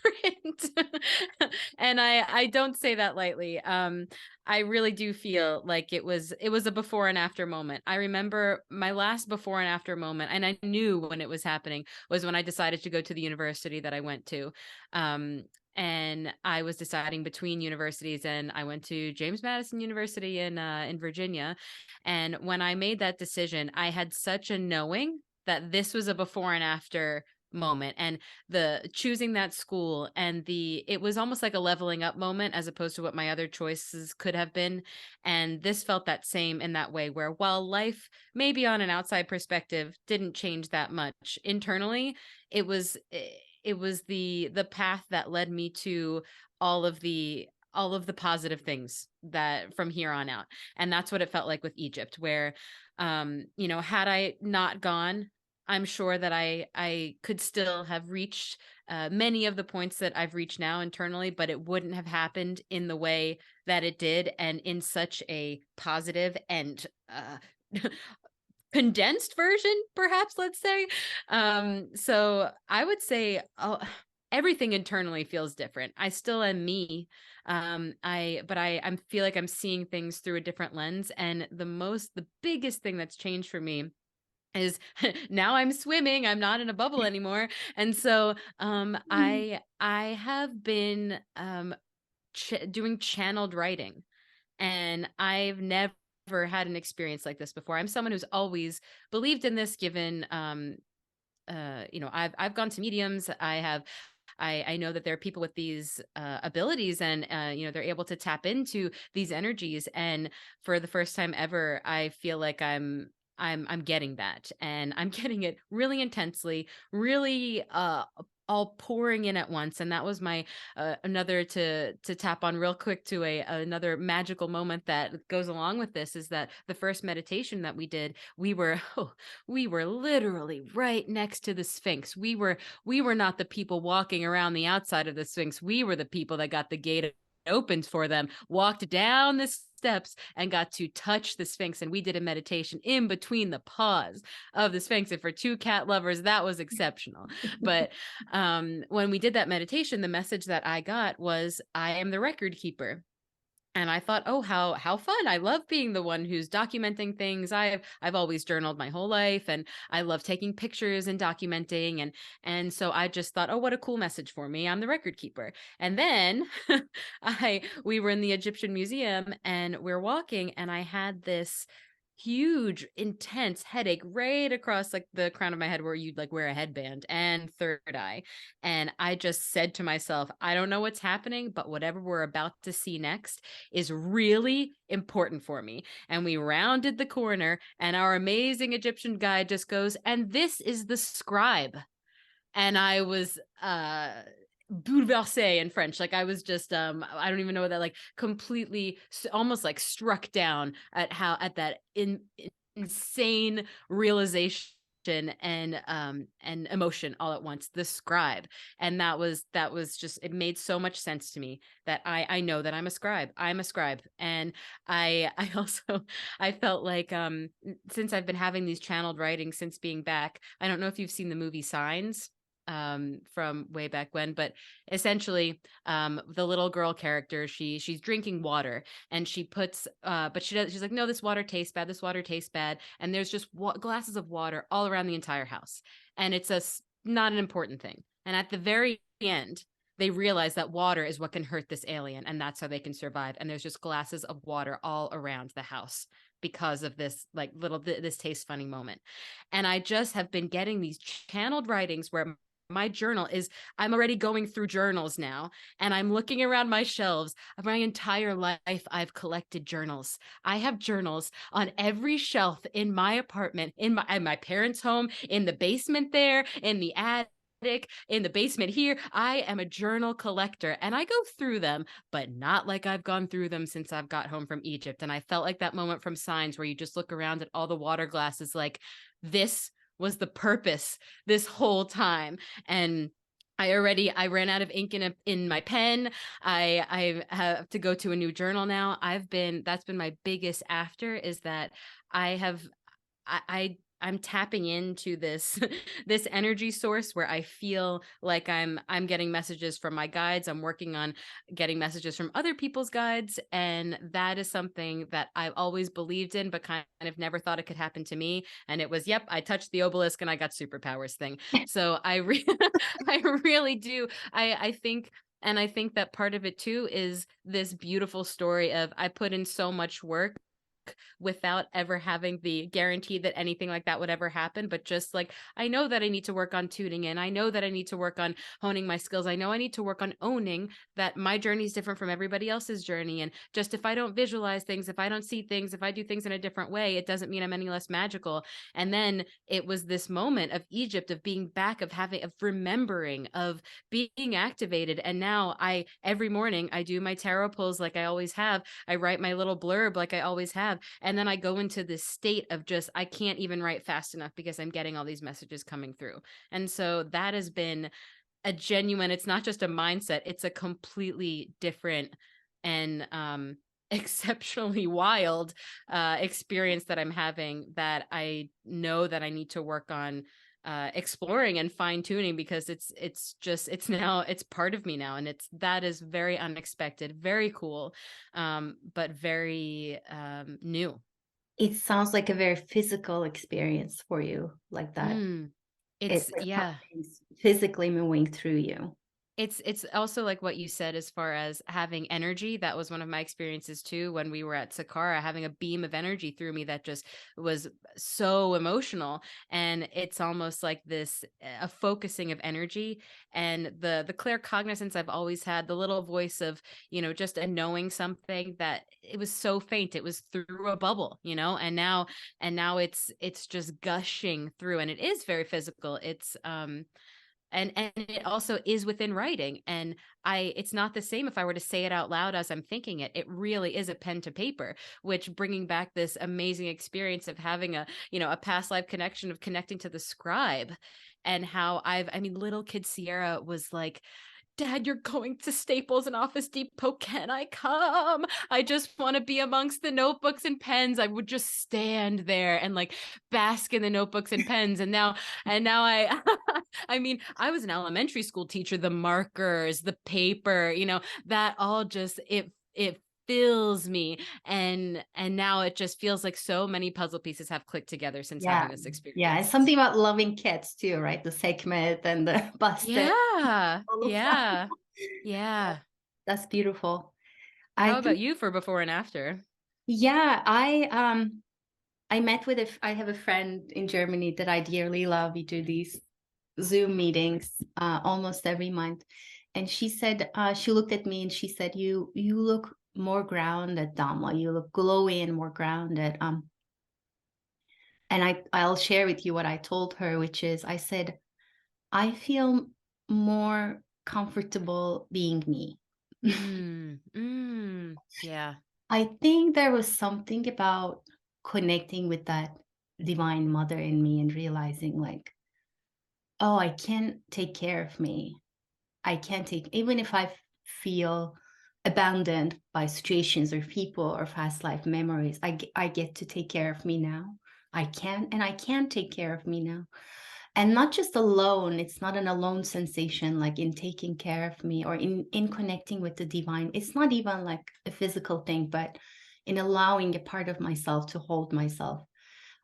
And I don't say that lightly. I really do feel like it was a before and after moment. I remember my last before and after moment, and I knew when it was happening, was when I decided to go to the university that I went to. Um and I was deciding between universities, and I went to James Madison University in Virginia. And when I made that decision, I had such a knowing that this was a before and after moment, and the choosing that school, and the it was almost like a leveling up moment as opposed to what my other choices could have been. And this felt that same in that way, where while life maybe on an outside perspective didn't change that much, internally it was the path that led me to all of the positive things that from here on out. And that's what it felt like with Egypt, where had I not gone, I'm sure that I could still have reached many of the points that I've reached now internally, but it wouldn't have happened in the way that it did, and in such a positive and condensed version, perhaps, let's say. So I would say everything internally feels different. I still am me. I feel like I'm seeing things through a different lens. And the biggest thing that's changed for me is now I'm swimming. I'm not in a bubble anymore. And so I have been doing channeled writing, and I've never had an experience like this before. I'm someone who's always believed in this, given I've gone to mediums. I know that there are people with these abilities, and they're able to tap into these energies. And for the first time ever, I feel like I'm getting that, and I'm getting it really intensely, really all pouring in at once. And that was my another to tap on real quick to a another magical moment that goes along with this, is that the first meditation that we did, we were literally right next to the Sphinx. We were not the people walking around the outside of the Sphinx. We were the people that got the gate opened for them, walked down the steps, and got to touch the Sphinx. And we did a meditation in between the paws of the Sphinx. And for two cat lovers, that was exceptional. But when we did that meditation, the message that I got was, I am the record keeper. And I thought, oh, how fun. I love being the one who's documenting things. I've always journaled my whole life, and I love taking pictures and documenting. And so I just thought, oh, what a cool message for me. I'm the record keeper. And then we were in the Egyptian Museum, and we're walking, and I had this huge intense headache right across like the crown of my head, where you'd like wear a headband, and third eye. And I just said to myself, I don't know what's happening, but whatever we're about to see next is really important for me. And we rounded the corner, and our amazing Egyptian guide just goes, and this is the scribe. And I was bouleversé in French. Like, I was just I don't even know that, like, completely almost like struck down at that insane realization and emotion all at once, the scribe. And that was just, it made so much sense to me that I know that I'm a scribe. And I also, I felt like since I've been having these channeled writings since being back, I don't know if you've seen the movie Signs from way back when, but essentially the little girl character, she's drinking water, and she puts but she's like, no, this water tastes bad, this water tastes bad. And there's just glasses of water all around the entire house, and it's not an important thing. And at the very end, they realize that water is what can hurt this alien, and that's how they can survive. And there's just glasses of water all around the house because of this, like, this taste funny moment. And I just have been getting these channeled writings where my journal is, I'm already going through journals now, and I'm looking around my shelves. Of my entire life, I've collected journals. I have journals on every shelf in my apartment, in my parents' home, in the basement there, in the attic, in the basement here. I am a journal collector, and I go through them, but not like I've gone through them since I've got home from Egypt. And I felt like that moment from Signs, where you just look around at all the water glasses, like, this was the purpose this whole time. And I ran out of ink in my pen. I have to go to a new journal now. That's been my biggest after, is that I have I'm tapping into this this energy source where I feel like I'm getting messages from my guides. I'm working on getting messages from other people's guides, and that is something that I've always believed in, but kind of never thought it could happen to me. And it was, yep, I touched the obelisk and I got superpowers thing. So I really do. I think, and I think that part of it too is this beautiful story of, I put in so much work without ever having the guarantee that anything like that would ever happen. But just like, I know that I need to work on tuning in. I know that I need to work on honing my skills. I know I need to work on owning that my journey is different from everybody else's journey. And just, if I don't visualize things, if I don't see things, if I do things in a different way, it doesn't mean I'm any less magical. And then it was this moment of Egypt, of being back, of having, of remembering, of being activated. And now every morning I do my tarot pulls like I always have. I write my little blurb like I always have. And then I go into this state of just, I can't even write fast enough because I'm getting all these messages coming through. And so that has been a genuine, it's not just a mindset, it's a completely different and exceptionally wild experience that I'm having, that I know that I need to work on exploring and fine tuning, because it's now, it's part of me now. And that is very unexpected, very cool, but very new. It sounds like a very physical experience for you, like that. Mm, It's it's, like yeah. something's physically moving through you. It's also like what you said, as far as having energy. That was one of my experiences too, when we were at Sakara, having a beam of energy through me that just was so emotional. And it's almost like this, a focusing of energy, and the clear cognizance I've always had, the little voice of, just a knowing something, that it was so faint, it was through a bubble, and now it's just gushing through, and it is very physical. It's and it also is within writing. And it's not the same if I were to say it out loud as I'm thinking it. It really is a pen to paper, which, bringing back this amazing experience of having a past life connection, of connecting to the scribe, and how I mean, little kid Ciera was like, Dad, you're going to Staples and Office Depot. Can I come? I just want to be amongst the notebooks and pens. I would just stand there and like bask in the notebooks and pens. And now I mean, I was an elementary school teacher. The markers, the paper, that all just, it fills me. And now it just feels like so many puzzle pieces have clicked together since Yeah. having this Yeah. And experience. something about loving kids too, right? The Sekhmet and the Bastet, Yeah. all of that. Yeah. Yeah. That's beautiful. I How think, about you for before and after? yeah, I met with I have a friend in Germany that I dearly love. We do these Zoom meetings almost every month. And she said, she looked at me and she said, you look more grounded, Dhamma. You look glowy and more grounded. And I'll share with you what I told her, which is, I said, I feel more comfortable being me. Yeah. I think there was something about connecting with that divine mother in me and realizing like, oh, I can take care of me. I can take, even if I feel abandoned by situations or people or past life memories, I get to take care of me now. I can take care of me now. And not just alone, it's not an alone sensation, like in taking care of me or in connecting with the divine. It's not even like a physical thing, but in allowing a part of myself to hold myself.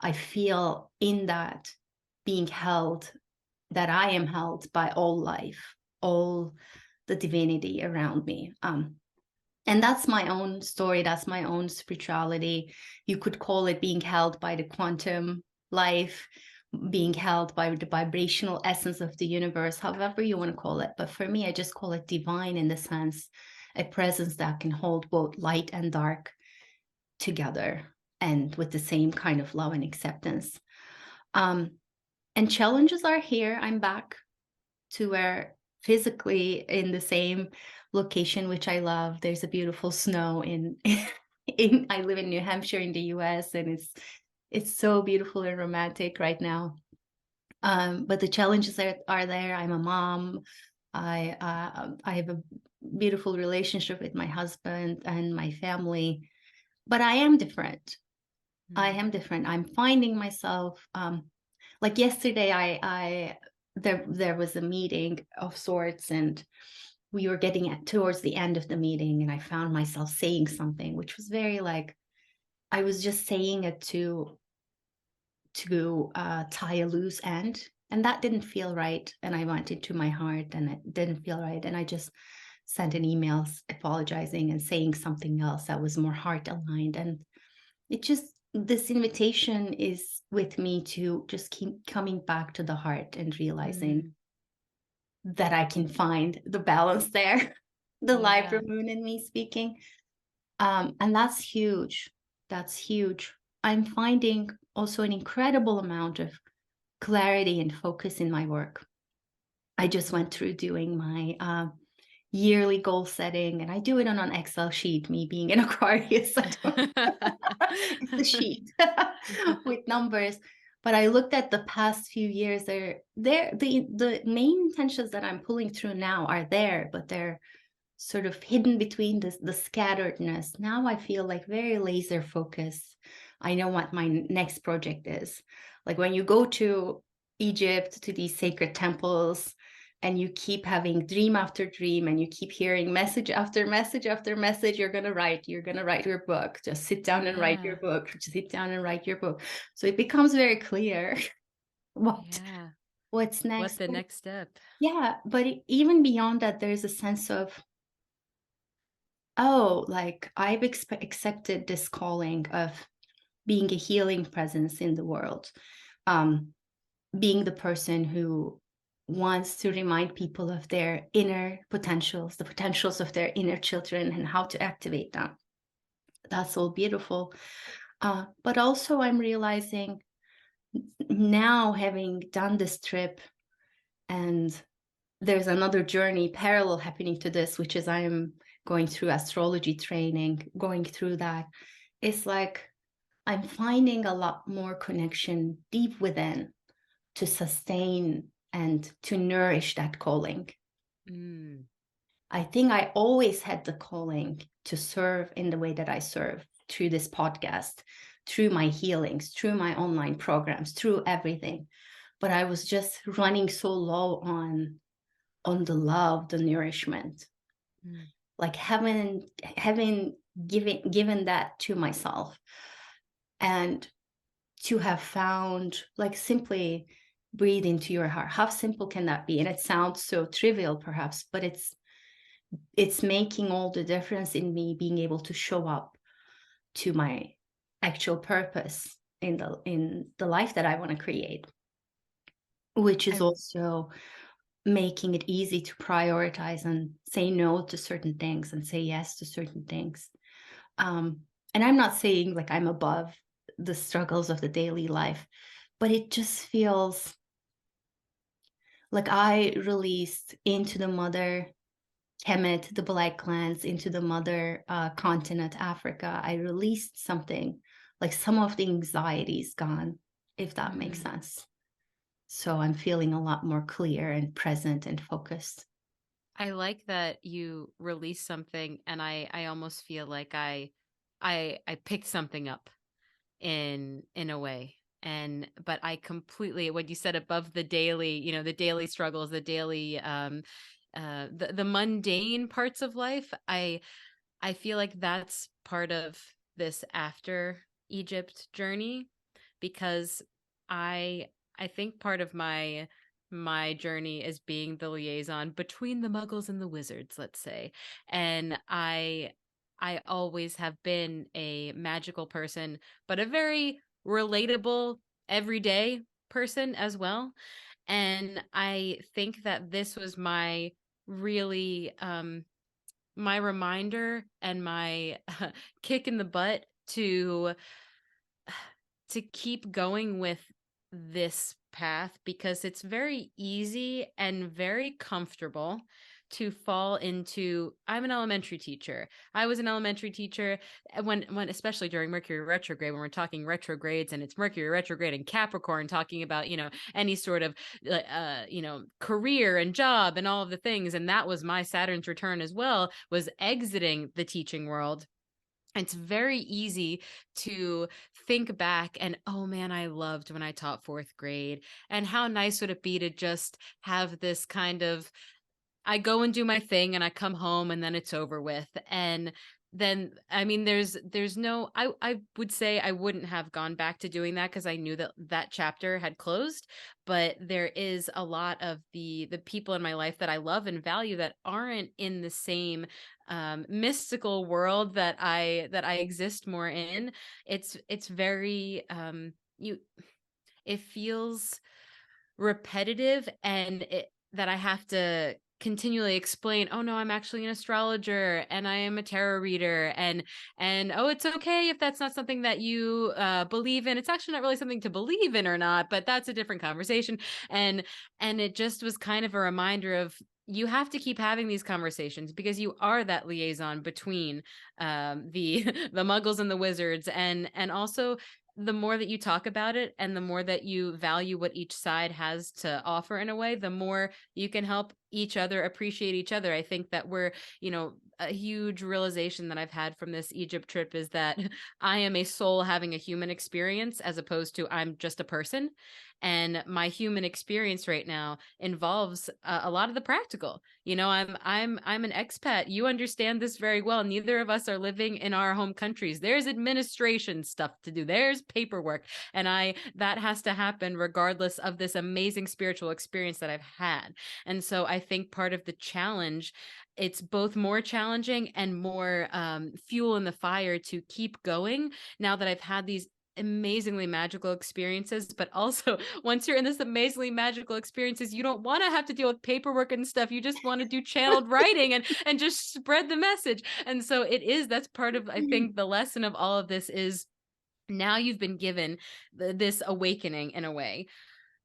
I feel in that being held, that I am held by all life, all the divinity around me. And that's my own story. That's my own spirituality. You could call it being held by the quantum life, being held by the vibrational essence of the universe, however you want to call it. But for me, I just call it divine, in the sense, a presence that can hold both light and dark together and with the same kind of love and acceptance. Um, and challenges are here. I'm back to where, physically in the same location, which I love. There's a beautiful snow in I live in New Hampshire in the US, and it's so beautiful and romantic right now. But the challenges are there. I'm a mom. I have a beautiful relationship with my husband and my family, but I am different. I Mm. am different. I'm finding myself, like yesterday, there was a meeting of sorts, and we were towards the end of the meeting, and I found myself saying something which was very like, I was just saying it to tie a loose end, and that didn't feel right. And I went into my heart, and it didn't feel right, and I just sent an email apologizing and saying something else that was more heart aligned. And it just, this invitation is with me to just keep coming back to the heart and realizing Mm. that I can find the balance there, the Libra Yeah. moon in me speaking. And that's huge. That's huge. I'm finding also an incredible amount of clarity and focus in my work. I just went through doing my yearly goal setting, and I do it on an Excel sheet. Me being an Aquarius, I don't, it's a sheet with numbers. But I looked at the past few years. The main intentions that I'm pulling through now are there, but they're sort of hidden between the scatteredness. Now I feel like very laser focused. I know what my next project is. Like when you go to Egypt, to these sacred temples, and you keep having dream after dream, and you keep hearing message after message after message, you're going to write your book. Just sit down and write your Yeah. book. Just sit down and write your book. So it becomes very clear what Yeah. what's What next. the next step? Yeah, but even beyond that, there's a sense of, oh, like I've accepted this calling of being a healing presence in the world, um, being the person who wants to remind people of their inner potentials, the potentials of their inner children, and how to activate them. That's all beautiful. But also, I'm realizing now, having done this trip, and there's another journey parallel happening to this, which is I am going through astrology training, going through that. It's like I'm finding a lot more connection deep within to sustain and to nourish that calling. Mm. I think I always had the calling to serve in the way that I serve, through this podcast, through my healings, through my online programs, through everything. But I was just running so low on the love, the nourishment, Mm. like having given that to myself, and to have found, like, simply breathe into your heart. How simple can that be? And it sounds so trivial perhaps, but it's making all the difference in me being able to show up to my actual purpose in the life that I want to create, which is I also making it easy to prioritize and say no to certain things and say yes to certain things. Um, and I'm not saying like I'm above the struggles of the daily life, but it just feels like I released into the mother Kemet, the Black Clans, into the mother continent, Africa. I released something, like some of the anxiety is gone, if that makes mm. sense. So I'm feeling a lot more clear and present and focused. I like that you release something, and I almost feel like I picked something up in a way. And but I completely, what you said, above the daily, the daily struggles, the daily the mundane parts of life. I feel like that's part of this after Egypt journey, because I I think part of my journey is being the liaison between the muggles and the wizards, let's say. And I always have been a magical person, but a very relatable everyday person as well. And I think that this was my really my reminder and my kick in the butt to keep going with this path, because it's very easy and very comfortable to fall into, I'm an elementary teacher. I was an elementary teacher when especially during Mercury retrograde, when we're talking retrogrades and it's Mercury retrograde and Capricorn, talking about, any sort of career and job and all of the things. And that was my Saturn's return as well, was exiting the teaching world. It's very easy to think back and, oh man, I loved when I taught fourth grade. And how nice would it be to just have this kind of, I go and do my thing and I come home and then it's over with. And then, I mean, there's no, I would say I wouldn't have gone back to doing that because I knew that that chapter had closed. But there is a lot of the people in my life that I love and value that aren't in the same mystical world that I exist more in. It's very it feels repetitive, and that I have to continually explain, oh no, I'm actually an astrologer and I am a tarot reader, and oh, it's okay if that's not something that you believe in. It's actually not really something to believe in or not, but that's a different conversation. And it just was kind of a reminder of, you have to keep having these conversations because you are that liaison between the the muggles and the wizards, and also the more that you talk about it and the more that you value what each side has to offer, in a way, the more you can help each other appreciate each other. I think that we're, a huge realization that I've had from this Egypt trip is that I am a soul having a human experience as opposed to I'm just a person. And my human experience right now involves a lot of the practical. I'm an expat. You understand this very well. Neither of us are living in our home countries. There's administration stuff to do. There's paperwork, and that has to happen regardless of this amazing spiritual experience that I've had. And so I think part of the challenge, it's both more challenging and more fuel in the fire to keep going now that I've had these amazingly magical experiences. But also, once you're in this amazingly magical experiences, you don't want to have to deal with paperwork and stuff. You just want to do channeled writing and just spread the message. And so that's part of, I think, the lesson of all of this is, now you've been given this awakening in a way.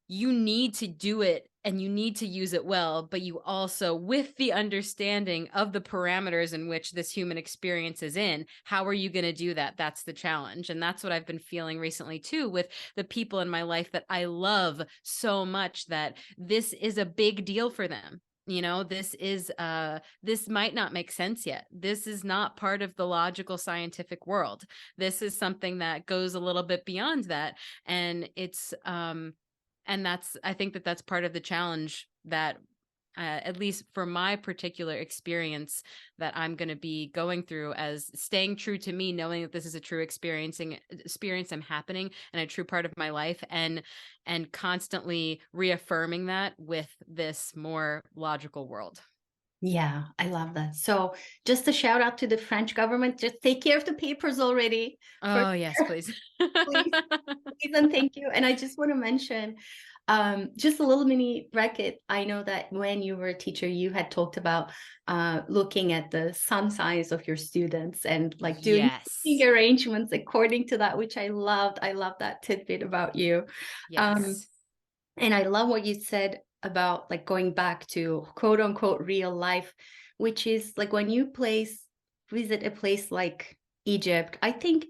You need to do it and you need to use it well, but you also, with the understanding of the parameters in which this human experience is in, how are you going to do that? That's the challenge. And that's what I've been feeling recently too, with the people in my life that I love so much, that this is a big deal for them. This might not make sense yet. This is not part of the logical scientific world. This is something that goes a little bit beyond that. And I think that that's part of the challenge that, at least for my particular experience, that I'm going to be going through, as staying true to me, knowing that this is a true experience I'm happening and a true part of my life, and constantly reaffirming that with this more logical world. Yeah, I love that. So just a shout out to the French government. Just take care of the papers already. Oh, yes, please. Please, please, and thank you. And I just want to mention just a little mini bracket. I know that when you were a teacher, you had talked about looking at the sun signs of your students and like doing arrangements according to that, which I loved. I love that tidbit about you. Yes. And I love what you said about like going back to quote unquote real life, which is like when you visit a place like Egypt, I think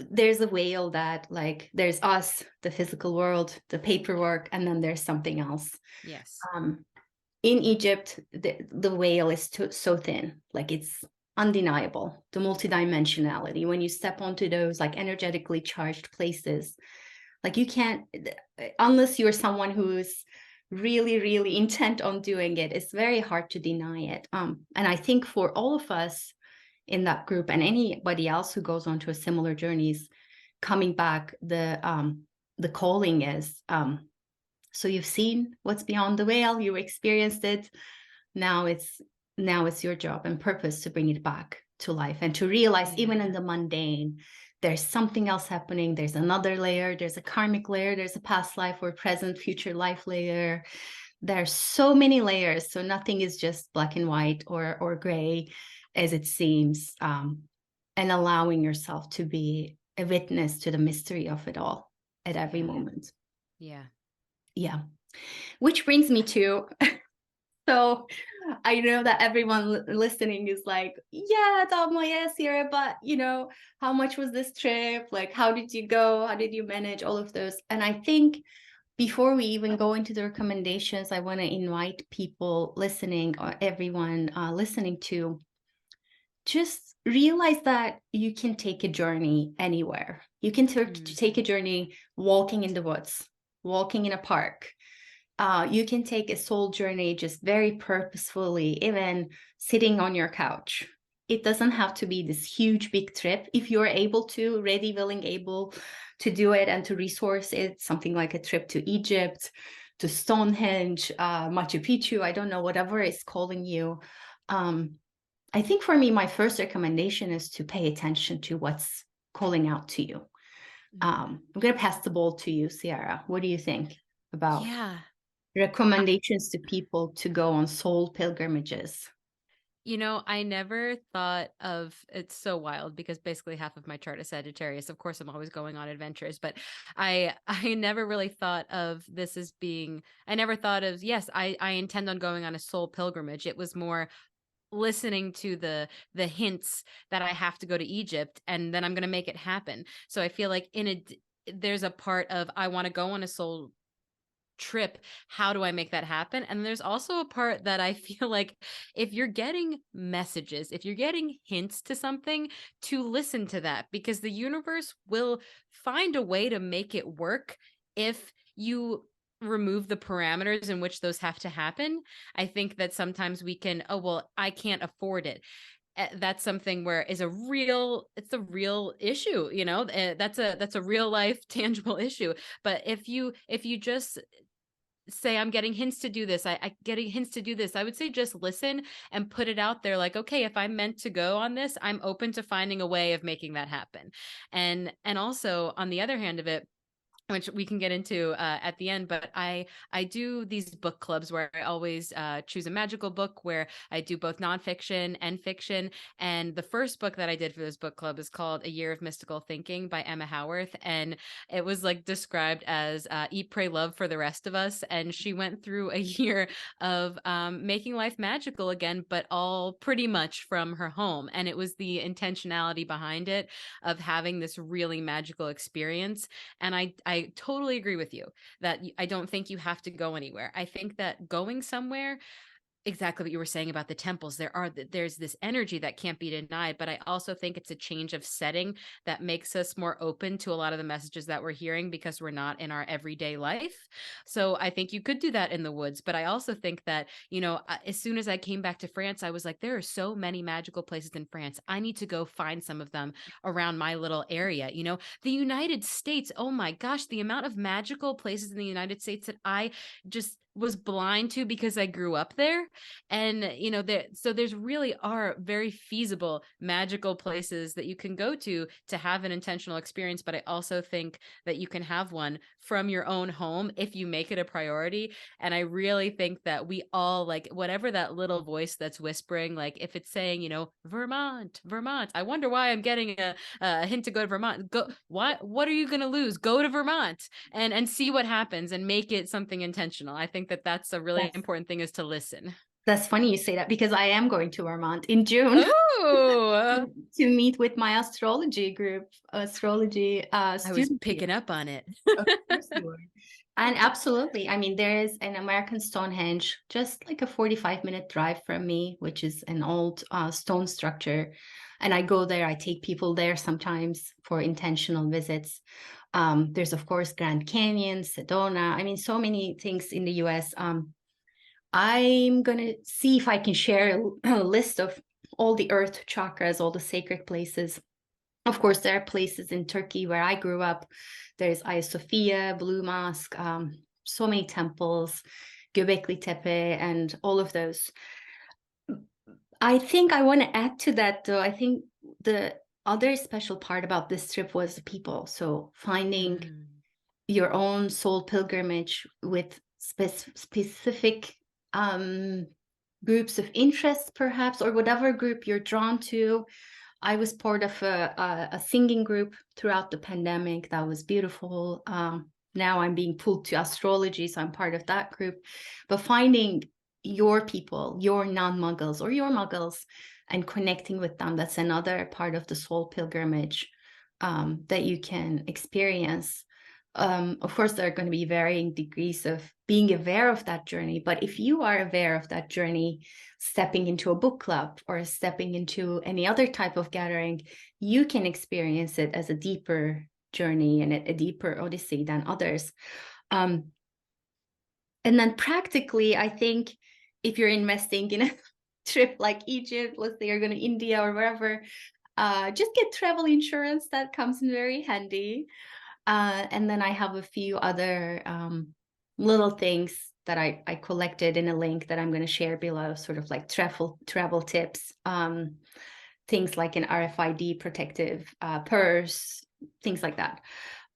there's a veil that like there's us, the physical world, the paperwork, and then there's something else. Yes. In Egypt, the veil is so thin, like it's undeniable, the multidimensionality. When you step onto those like energetically charged places, like you can't, unless you're someone who's really, really intent on doing it, it's very hard to deny it. And I think for all of us in that group and anybody else who goes on to a similar journeys, coming back, the calling is, so you've seen what's beyond the veil, you experienced it. Now it's your job and purpose to bring it back to life and to realize, even in the mundane, there's something else happening. There's another layer. There's a karmic layer. There's a past life or present, future life layer. There's so many layers. So nothing is just black and white or gray as it seems. And allowing yourself to be a witness to the mystery of it all at every moment. Yeah. Yeah. Which brings me to So I know that everyone listening is like, yeah, Dalma, yes, Ciera, but how much was this trip? Like, how did you go? How did you manage all of those? And I think before we even go into the recommendations, I want to invite people listening, or everyone listening, to just realize that you can take a journey anywhere. You can take a journey walking in the woods, walking in a park. You can take a soul journey just very purposefully, even sitting on your couch. It doesn't have to be this huge, big trip. If you're able to, ready, willing, able to do it and to resource it, something like a trip to Egypt, to Stonehenge, Machu Picchu, I don't know, whatever is calling you. I think for me, my first recommendation is to pay attention to what's calling out to you. I'm going to pass the ball to you, Ciera. What do you think about Yeah. recommendations to people to go on soul pilgrimages? I never thought of it's so wild because basically half of my chart is Sagittarius. Of course, I'm always going on adventures, but I never really thought of this as being I never thought of yes, I intend on going on a soul pilgrimage. It was more listening to the hints that I have to go to Egypt and then I'm going to make it happen. So I feel like there's a part of I want to go on a soul trip. How do I make that happen? And there's also a part that I feel like if you're getting messages, if you're getting hints to something, to listen to that because the universe will find a way to make it work if you remove the parameters in which those have to happen. I think that sometimes we can, oh, well, I can't afford it. That's something where it's a real issue, that's a real life tangible issue. But if you just say I'm getting hints to do this, I getting hints to do this, I would say just listen and put it out there like, okay, if I'm meant to go on this, I'm open to finding a way of making that happen. And also on the other hand of it, which we can get into at the end, but I do these book clubs where I always choose a magical book where I do both nonfiction and fiction. And the first book that I did for this book club is called A Year of Mystical Thinking by Emma Howarth, and it was like described as Eat, Pray, Love for the rest of us. And she went through a year of making life magical again, but all pretty much from her home. And it was the intentionality behind it of having this really magical experience. And I totally agree with you that I don't think you have to go anywhere. I think that going somewhere, exactly what you were saying about the temples, there's this energy that can't be denied, but I also think it's a change of setting that makes us more open to a lot of the messages that we're hearing because we're not in our everyday life. So I think you could do that in the woods, but I also think that as soon as I came back to France, I was like, there are so many magical places in France. I need to go find some of them around my little area. The United States, oh my gosh, the amount of magical places in the United States that I just was blind to because I grew up there. And there's really are very feasible magical places that you can go to have an intentional experience. But I also think that you can have one from your own home if you make it a priority. And I really think that we all, like, whatever that little voice that's whispering, like if it's saying, Vermont, I wonder why I'm getting a hint to go to Vermont. Go, what are you going to lose? Go to Vermont and see what happens and make it something intentional. I think that that's a really important thing, is to listen. That's funny you say that because I am going to Vermont in June. Oh, to meet with my astrology group, astrology I was student here. picking up on it. Of course you were. And absolutely. I mean, there is an American Stonehenge, just like a 45-minute drive from me, which is an old stone structure. And I go there, I take people there sometimes for intentional visits. There's, of course, Grand Canyon, Sedona. I mean, so many things in the US. I'm going to see if I can share a list of all the earth chakras, all the sacred places. Of course, there are places in Turkey where I grew up. There's Hagia Sophia, Blue Mosque, so many temples, Göbekli Tepe, and all of those. I think I want to add to that, though. I think the other special part about this trip was the people. So finding your own soul pilgrimage with specific groups of interest, perhaps, or whatever group you're drawn to. I was part of a singing group throughout the pandemic. That was beautiful. Now I'm being pulled to astrology, so I'm part of that group. But finding your people, your non-muggles or your muggles, and connecting with them. That's another part of the soul pilgrimage that you can experience. Of course, there are going to be varying degrees of being aware of that journey. But if you are aware of that journey, stepping into a book club or stepping into any other type of gathering, you can experience it as a deeper journey and a deeper odyssey than others. And then practically, I think if you're investing in a trip like Egypt, let's say you're going to India or wherever, just get travel insurance. That comes in very handy. And then I have a few other little things that I collected in a link that I'm going to share below, sort of like travel tips, things like an RFID protective purse, things like that.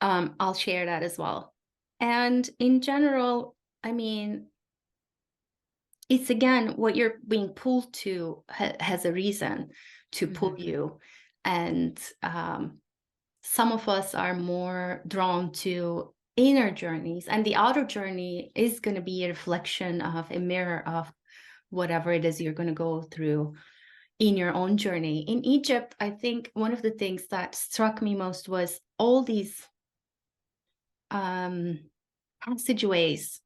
I'll share that as well. And in general, I mean, it's again what you're being pulled to has a reason to pull you, and some of us are more drawn to inner journeys, and the outer journey is going to be a reflection of a mirror of whatever it is you're going to go through in your own journey. In Egypt, I think one of the things that struck me most was all these passageways,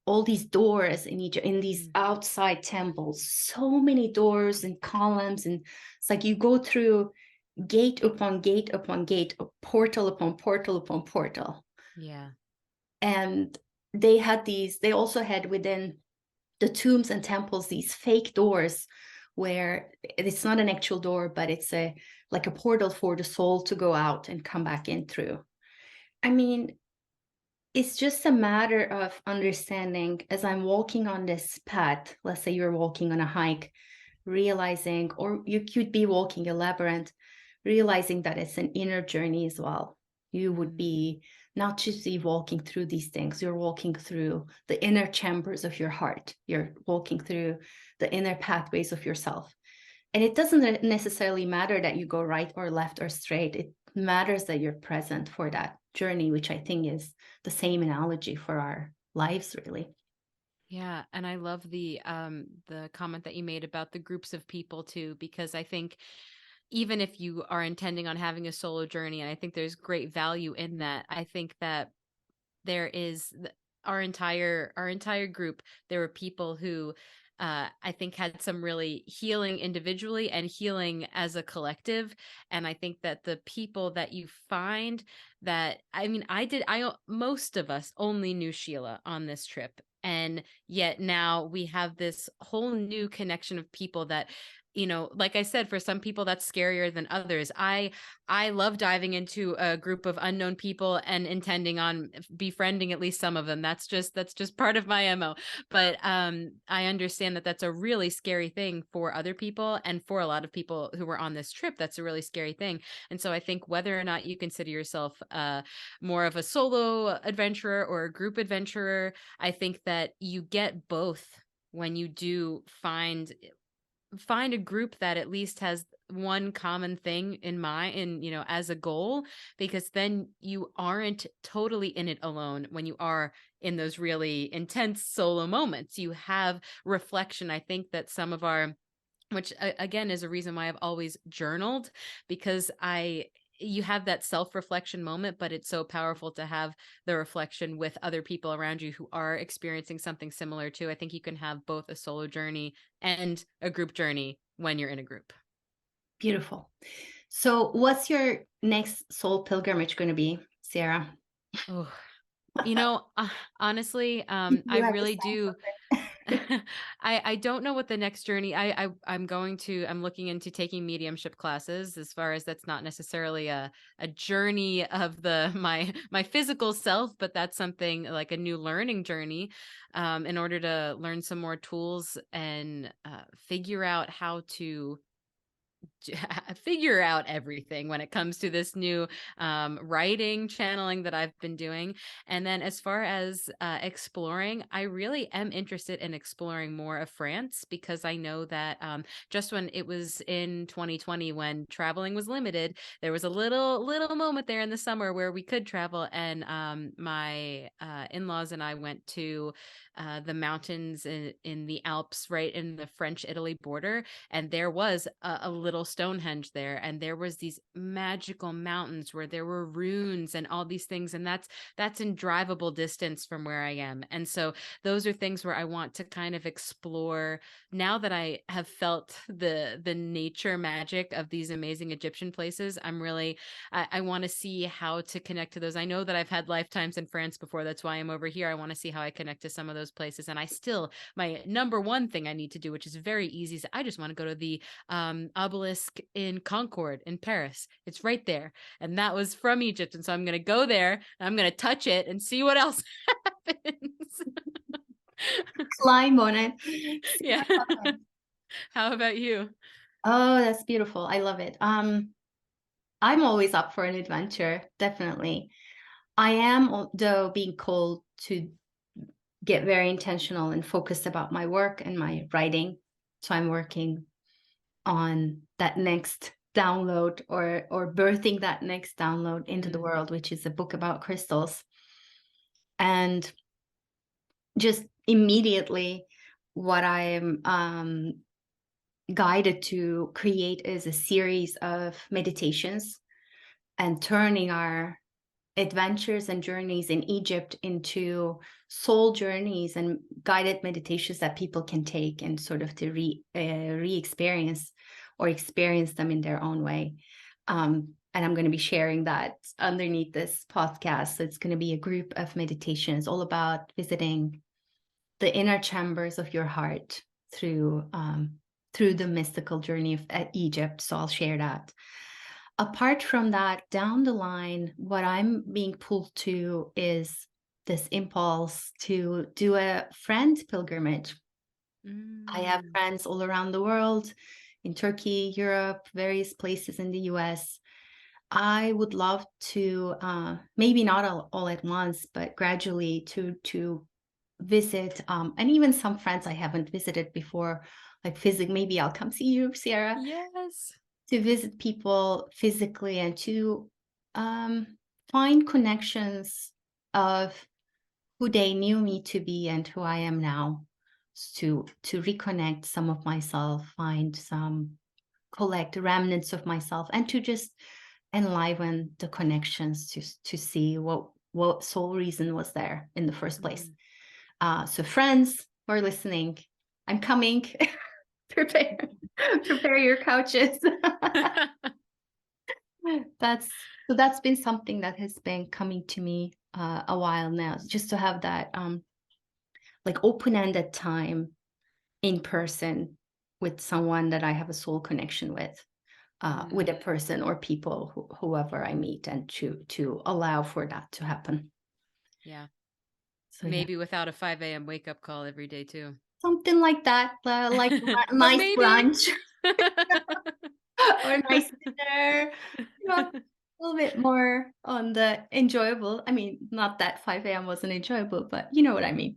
all these doors in Egypt, in these outside temples, so many doors and columns. And it's like you go through gate upon gate upon gate, portal upon portal upon portal. Yeah. And they also had within the tombs and temples these fake doors where it's not an actual door, but it's like a portal for the soul to go out and come back in through. I mean, it's just a matter of understanding as I'm walking on this path. Let's say you're walking on a hike, realizing, or you could be walking a labyrinth, realizing that it's an inner journey as well. You would be not just be walking through these things, you're walking through the inner chambers of your heart. You're walking through the inner pathways of yourself. And it doesn't necessarily matter that you go right or left or straight. It matters that you're present for that journey, which I think is the same analogy for our lives, really. Yeah, and I love the comment that you made about the groups of people too, because I think even if you are intending on having a solo journey, and I think there's great value in that, I think that there is our entire group. There were people who I think had some really healing individually and healing as a collective. And I think that the people that you find that, I mean, most of us only knew Sheila on this trip. And yet now we have this whole new connection of people that, like I said, for some people that's scarier than others. I love diving into a group of unknown people and intending on befriending at least some of them. That's just part of my MO. But I understand that that's a really scary thing for other people, and for a lot of people who were on this trip, that's a really scary thing. And so I think whether or not you consider yourself more of a solo adventurer or a group adventurer, I think that you get both when you do find a group that at least has one common thing as a goal, because then you aren't totally in it alone. When you are in those really intense solo moments, you have reflection. I think that some of our, which again is a reason why I've always journaled, because you have that self-reflection moment, but it's so powerful to have the reflection with other people around you who are experiencing something similar too. I think you can have both a solo journey and a group journey when you're in a group. Beautiful. So what's your next soul pilgrimage going to be, Ciera? Oh, honestly, I You have to really sign do. something. I don't know what the next journey. I'm looking into taking mediumship classes. As far as that's not necessarily a journey of my physical self, but that's something like a new learning journey, in order to learn some more tools and figure out how to figure out everything when it comes to this new writing channeling that I've been doing. And then as far as exploring, I really am interested in exploring more of France, because I know that just when it was in 2020 when traveling was limited, there was a little moment there in the summer where we could travel, and my in-laws and I went to the mountains in the Alps, right in the French-Italy border, and there was a little Stonehenge there, and there was these magical mountains where there were runes and all these things, and that's in drivable distance from where I am. And so those are things where I want to kind of explore now that I have felt the nature magic of these amazing Egyptian places. I want to see how to connect to those. I know that I've had lifetimes in France before. That's why I'm over here. I want to see how I connect to some of those places. And I still, my number one thing I need to do, which is very easy, is I just want to go to the obelisk in Concord in Paris. It's right there. And that was from Egypt. And so I'm going to go there and I'm going to touch it and see what else happens. Climb on it. Yeah. How about you? Oh, that's beautiful. I love it. I'm always up for an adventure, definitely. I am, though, being called to get very intentional and focused about my work and my writing. So I'm working on that next download, or birthing that next download into the world, which is a book about crystals. And just immediately what I am guided to create is a series of meditations and turning our adventures and journeys in Egypt into soul journeys and guided meditations that people can take and sort of to re-experience or experience them in their own way. And I'm going to be sharing that underneath this podcast. So it's going to be a group of meditations all about visiting the inner chambers of your heart through the mystical journey of Egypt. So I'll share that. Apart from that, down the line, what I'm being pulled to is this impulse to do a friend pilgrimage. I have friends all around the world, in Turkey, Europe, various places in the US. I would love to, maybe not all at once, but gradually to visit, and even some friends I haven't visited before, like physically. Maybe I'll come see you, Ciera. Yes. To visit people physically and to find connections of who they knew me to be and who I am now, to reconnect some of myself, find some, collect remnants of myself, and to just enliven the connections, to see what soul reason was there in the first place. So friends who are listening, I'm coming. Prepare your couches. That's been something that has been coming to me a while now, just to have that like open-ended time in person with someone that I have a soul connection with a person or people, whoever I meet, and to allow for that to happen. Yeah. So maybe without a 5 a.m. wake up call every day too. Something like that, like a nice brunch or a nice dinner. A little bit more on the enjoyable. I mean, not that 5 a.m. wasn't enjoyable, but you know what I mean.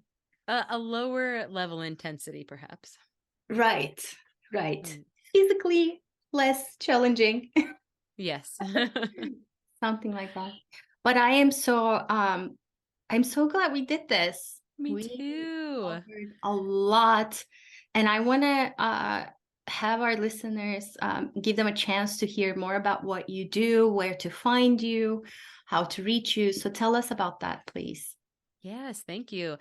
A lower level intensity, perhaps. Right. Physically less challenging. Yes. Something like that. But I'm so glad we did this. Me too. Covered a lot, and I want to have our listeners, give them a chance to hear more about what you do, where to find you, how to reach you. So tell us about that, please. Yes, thank you.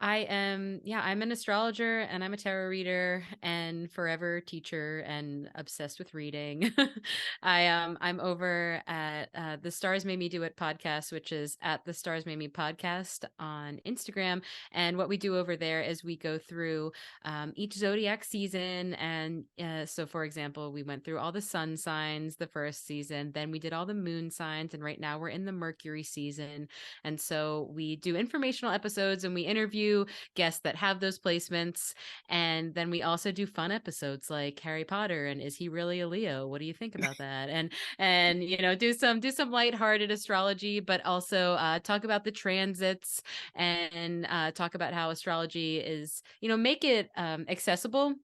I'm an astrologer and I'm a tarot reader and forever teacher and obsessed with reading. I'm over at the Stars Made Me Do It podcast, which is at the Stars Made Me podcast on Instagram. And what we do over there is we go through each zodiac season. And so, for example, we went through all the sun signs the first season, then we did all the moon signs, and right now we're in the Mercury season. And so we do informational episodes and we interview do guests that have those placements. And then we also do fun episodes like Harry Potter and is he really a Leo? What do you think about that? And do some lighthearted astrology, but also talk about the transits and talk about how astrology is, make it accessible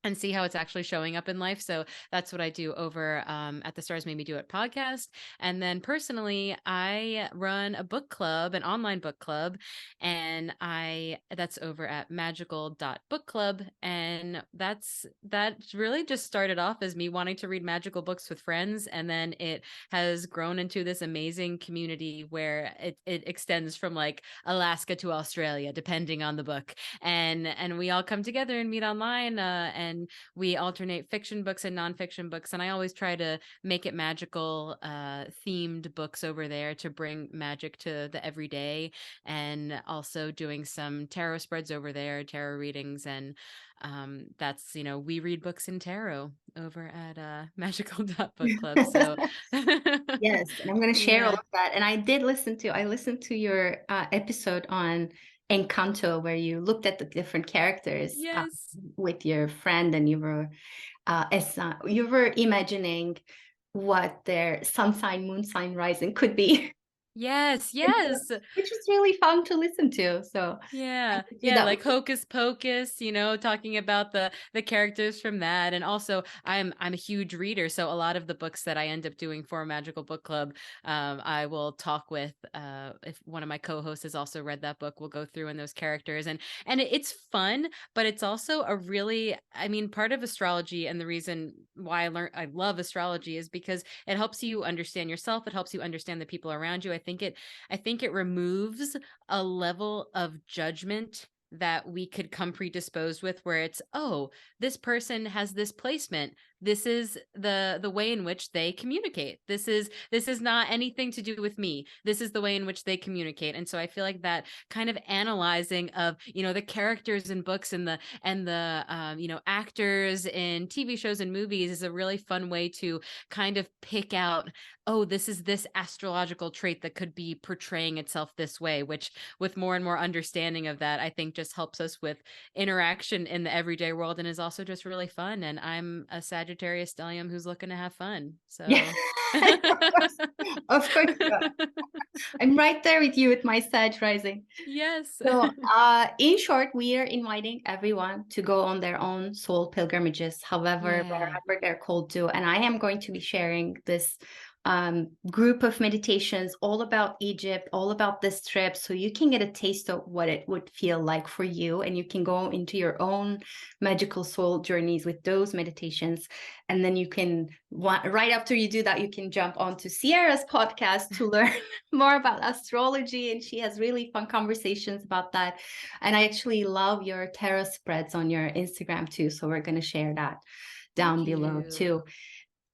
and see how it's actually showing up in life. So that's what I do over at the Stars Made Me Do It podcast. And then personally, I run a book club, an online book club, and that's over at magical.bookclub. And that really just started off as me wanting to read magical books with friends. And then it has grown into this amazing community where it extends from like Alaska to Australia, depending on the book. And we all come together and meet online and we alternate fiction books and nonfiction books. And I always try to make it magical themed books over there to bring magic to the everyday, and also doing some tarot spreads over there, tarot readings. And that's, we read books in tarot over at magical.bookclub. So Yes, and I'm going to share all yeah. of that. And I listened to your episode on Encanto, where you looked at the different characters Yes. with your friend, and you were imagining what their sun sign, moon sign, rising could be. Yes, yes. Which is really fun to listen to. So I Yeah. could do Yeah, that. like Hocus Pocus, talking about the characters from that. And also I'm a huge reader, so a lot of the books that I end up doing for Magical Book Club, I will talk with if one of my co-hosts has also read that book, we'll go through in those characters. And it's fun, but it's also a really, I mean, part of astrology, and the reason why I love astrology is because it helps you understand yourself, it helps you understand the people around you. I think it removes a level of judgment that we could come predisposed with, where it's, oh, this person has this placement, this is the way in which they communicate, this is not anything to do with me, this is the way in which they communicate. And so I feel like that kind of analyzing of the characters in books and the actors in TV shows and movies is a really fun way to kind of pick out, oh, this is this astrological trait that could be portraying itself this way, which with more and more understanding of that, I think just helps us with interaction in the everyday world, and is also just really fun. And I'm a Sagittarius stellium who's looking to have fun. Yeah, So of course. I'm right there with you with my Sag rising. yes. So, in short, we are inviting everyone to go on their own soul pilgrimages, however, Yeah. wherever they're called to. And I am going to be sharing this group of meditations all about Egypt, all about this trip, so you can get a taste of what it would feel like for you, and you can go into your own magical soul journeys with those meditations. And then you can, right after you do that, you can jump onto Ciera's podcast to learn more about astrology, and she has really fun conversations about that. And I actually love your tarot spreads on your Instagram too, so we're going to share that down Thank below you. too.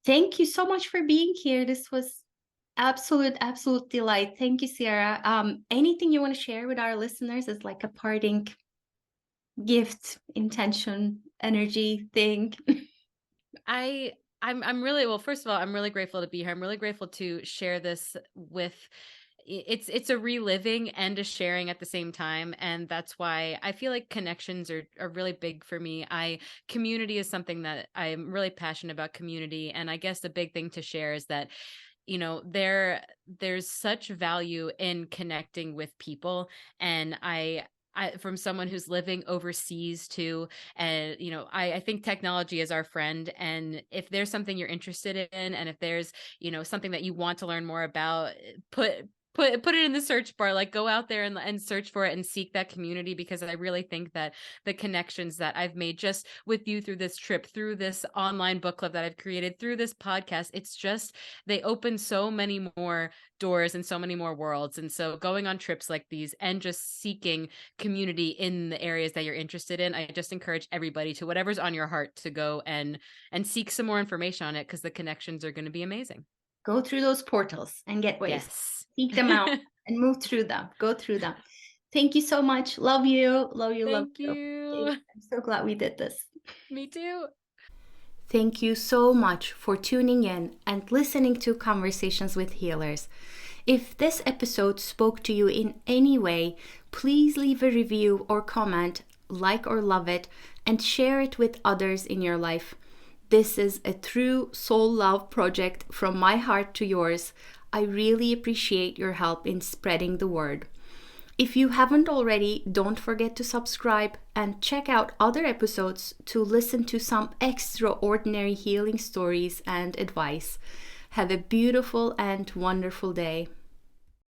Thank you so much for being here. This was absolute delight. Thank you, Ciera. Anything you want to share with our listeners as like a parting gift, intention, energy thing? I'm really, well, first of all, I'm really grateful to be here. I'm really grateful to share this with, it's a reliving and a sharing at the same time. And that's why I feel like connections are really big for me. Community is something that I'm really passionate about, community. And I guess the big thing to share is that there's such value in connecting with people. And from someone who's living overseas too, and I think technology is our friend. And if there's something you're interested in, and if there's something that you want to learn more about, put it in the search bar, like go out there and search for it and seek that community, because I really think that the connections that I've made just with you through this trip, through this online book club that I've created, through this podcast, it's just, they open so many more doors and so many more worlds. And so going on trips like these and just seeking community in the areas that you're interested in, I just encourage everybody to, whatever's on your heart, to go and seek some more information on it, because the connections are going to be amazing. Go through those portals and get ways. Yes. Seek them out and move through them. Go through them. Thank you so much. Love you. Love you. Love Thank you. you. I'm so glad we did this. Me too. Thank you so much for tuning in and listening to Conversations with Healers. If this episode spoke to you in any way, Please leave a review or comment, like or love it, and share it with others in your life. This is a true soul love project from my heart to yours. I really appreciate your help in spreading the word. If you haven't already, don't forget to subscribe and check out other episodes to listen to some extraordinary healing stories and advice. Have a beautiful and wonderful day.